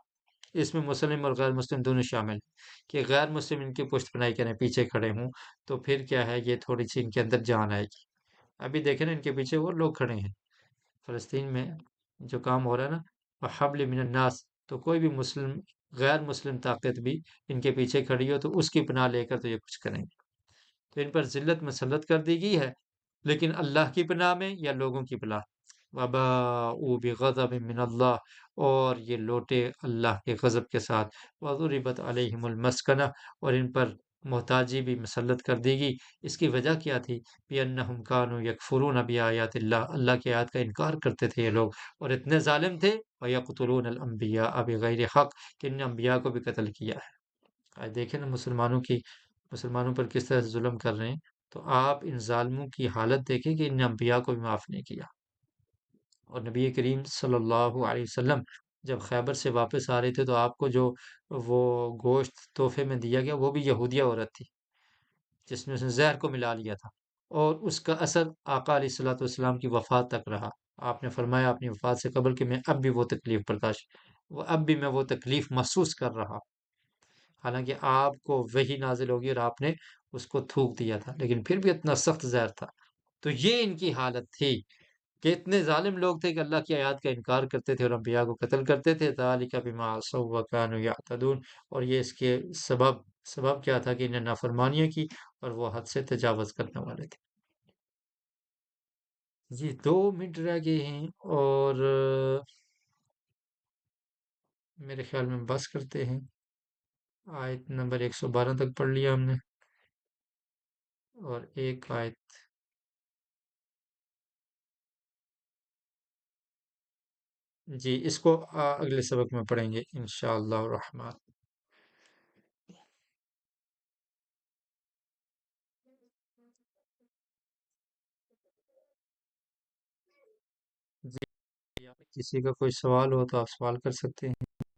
اس میں مسلم اور غیر مسلم دونوں شامل ہیں، کہ غیر مسلم ان کی پشت پناہی کریں، پیچھے کھڑے ہوں، تو پھر کیا ہے؟ یہ تھوڑی سی ان کے اندر جان آئے گی۔ ابھی دیکھیں نا، ان کے پیچھے وہ لوگ کھڑے ہیں، فلسطین میں جو کام ہو رہا ہے نا، وَحَبْلٍ مِّنَ النَّاسِ، تو کوئی بھی مسلم، غیر مسلم طاقت بھی ان کے پیچھے کھڑی ہو تو اس کی پناہ لے کر تو یہ کچھ کریں گے۔ تو ان پر ذلت مسلط کر دی گئی ہے، لیکن اللہ کی پناہ میں یا لوگوں کی پناہ؟ وَبَاءُوا بِغَضَبٍ مِّنَ اللَّهِ، اور یہ لوٹے اللہ کے غضب کے ساتھ۔ وَضُرِبَتْ عَلَيْهِمُ الْمَسْكَنَةُ، اور ان پر محتاجی بھی مسلط کر دی گئی۔ اس کی وجہ کیا تھی؟ بِأَنَّهُمْ كَانُوا يَكْفُرُونَ بِآيَاتِ اللَّهِ، اللہ کی آیات کا انکار کرتے تھے یہ لوگ، اور اتنے ظالم تھے۔ وَيَقْتُلُونَ الْأَنبِيَاءَ بِغَيْرِ حق، کہ ان انبیاء کو بھی قتل کیا ہے۔ آج دیکھیں نا مسلمانوں پر کس طرح سے ظلم کر رہے ہیں، تو آپ ان ظالموں کی حالت دیکھیں کہ ان انبیاء کو بھی معاف نہیں کیا۔ اور نبی کریم صلی اللہ علیہ وسلم جب خیبر سے واپس آ رہے تھے تو آپ کو جو وہ گوشت تحفے میں دیا گیا، وہ بھی یہودیہ عورت تھی، جس میں اس نے زہر کو ملا لیا تھا، اور اس کا اثر آقا علیہ الصلوۃ والسلام کی وفات تک رہا۔ آپ نے فرمایا اپنی وفات سے قبل کہ میں اب بھی وہ تکلیف برداشت، اب بھی میں وہ تکلیف محسوس کر رہا، حالانکہ آپ کو وہی نازل ہوگی اور آپ نے اس کو تھوک دیا تھا، لیکن پھر بھی اتنا سخت زہر تھا۔ تو یہ ان کی حالت تھی، کہ اتنے ظالم لوگ تھے کہ اللہ کی آیات کا انکار کرتے تھے اور انبیاء کو قتل کرتے تھے۔ ذَلِكَ بِمَا عَصَوا وَّكَانُوا يَعْتَدُونَ، اور یہ اس کے سبب کیا تھا؟ کہ انہیں نافرمانیاں کی اور وہ حد سے تجاوز کرنے والے تھے۔ جی 2 منٹ رہ گئے ہیں، اور میرے خیال میں بس کرتے ہیں۔ آیت نمبر 112 تک پڑھ لیا ہم نے، اور ایک آیت جی اس کو اگلے سبق میں پڑھیں گے انشاءاللہ الرحمن۔ جی کسی کا کوئی سوال ہو تو آپ سوال کر سکتے ہیں۔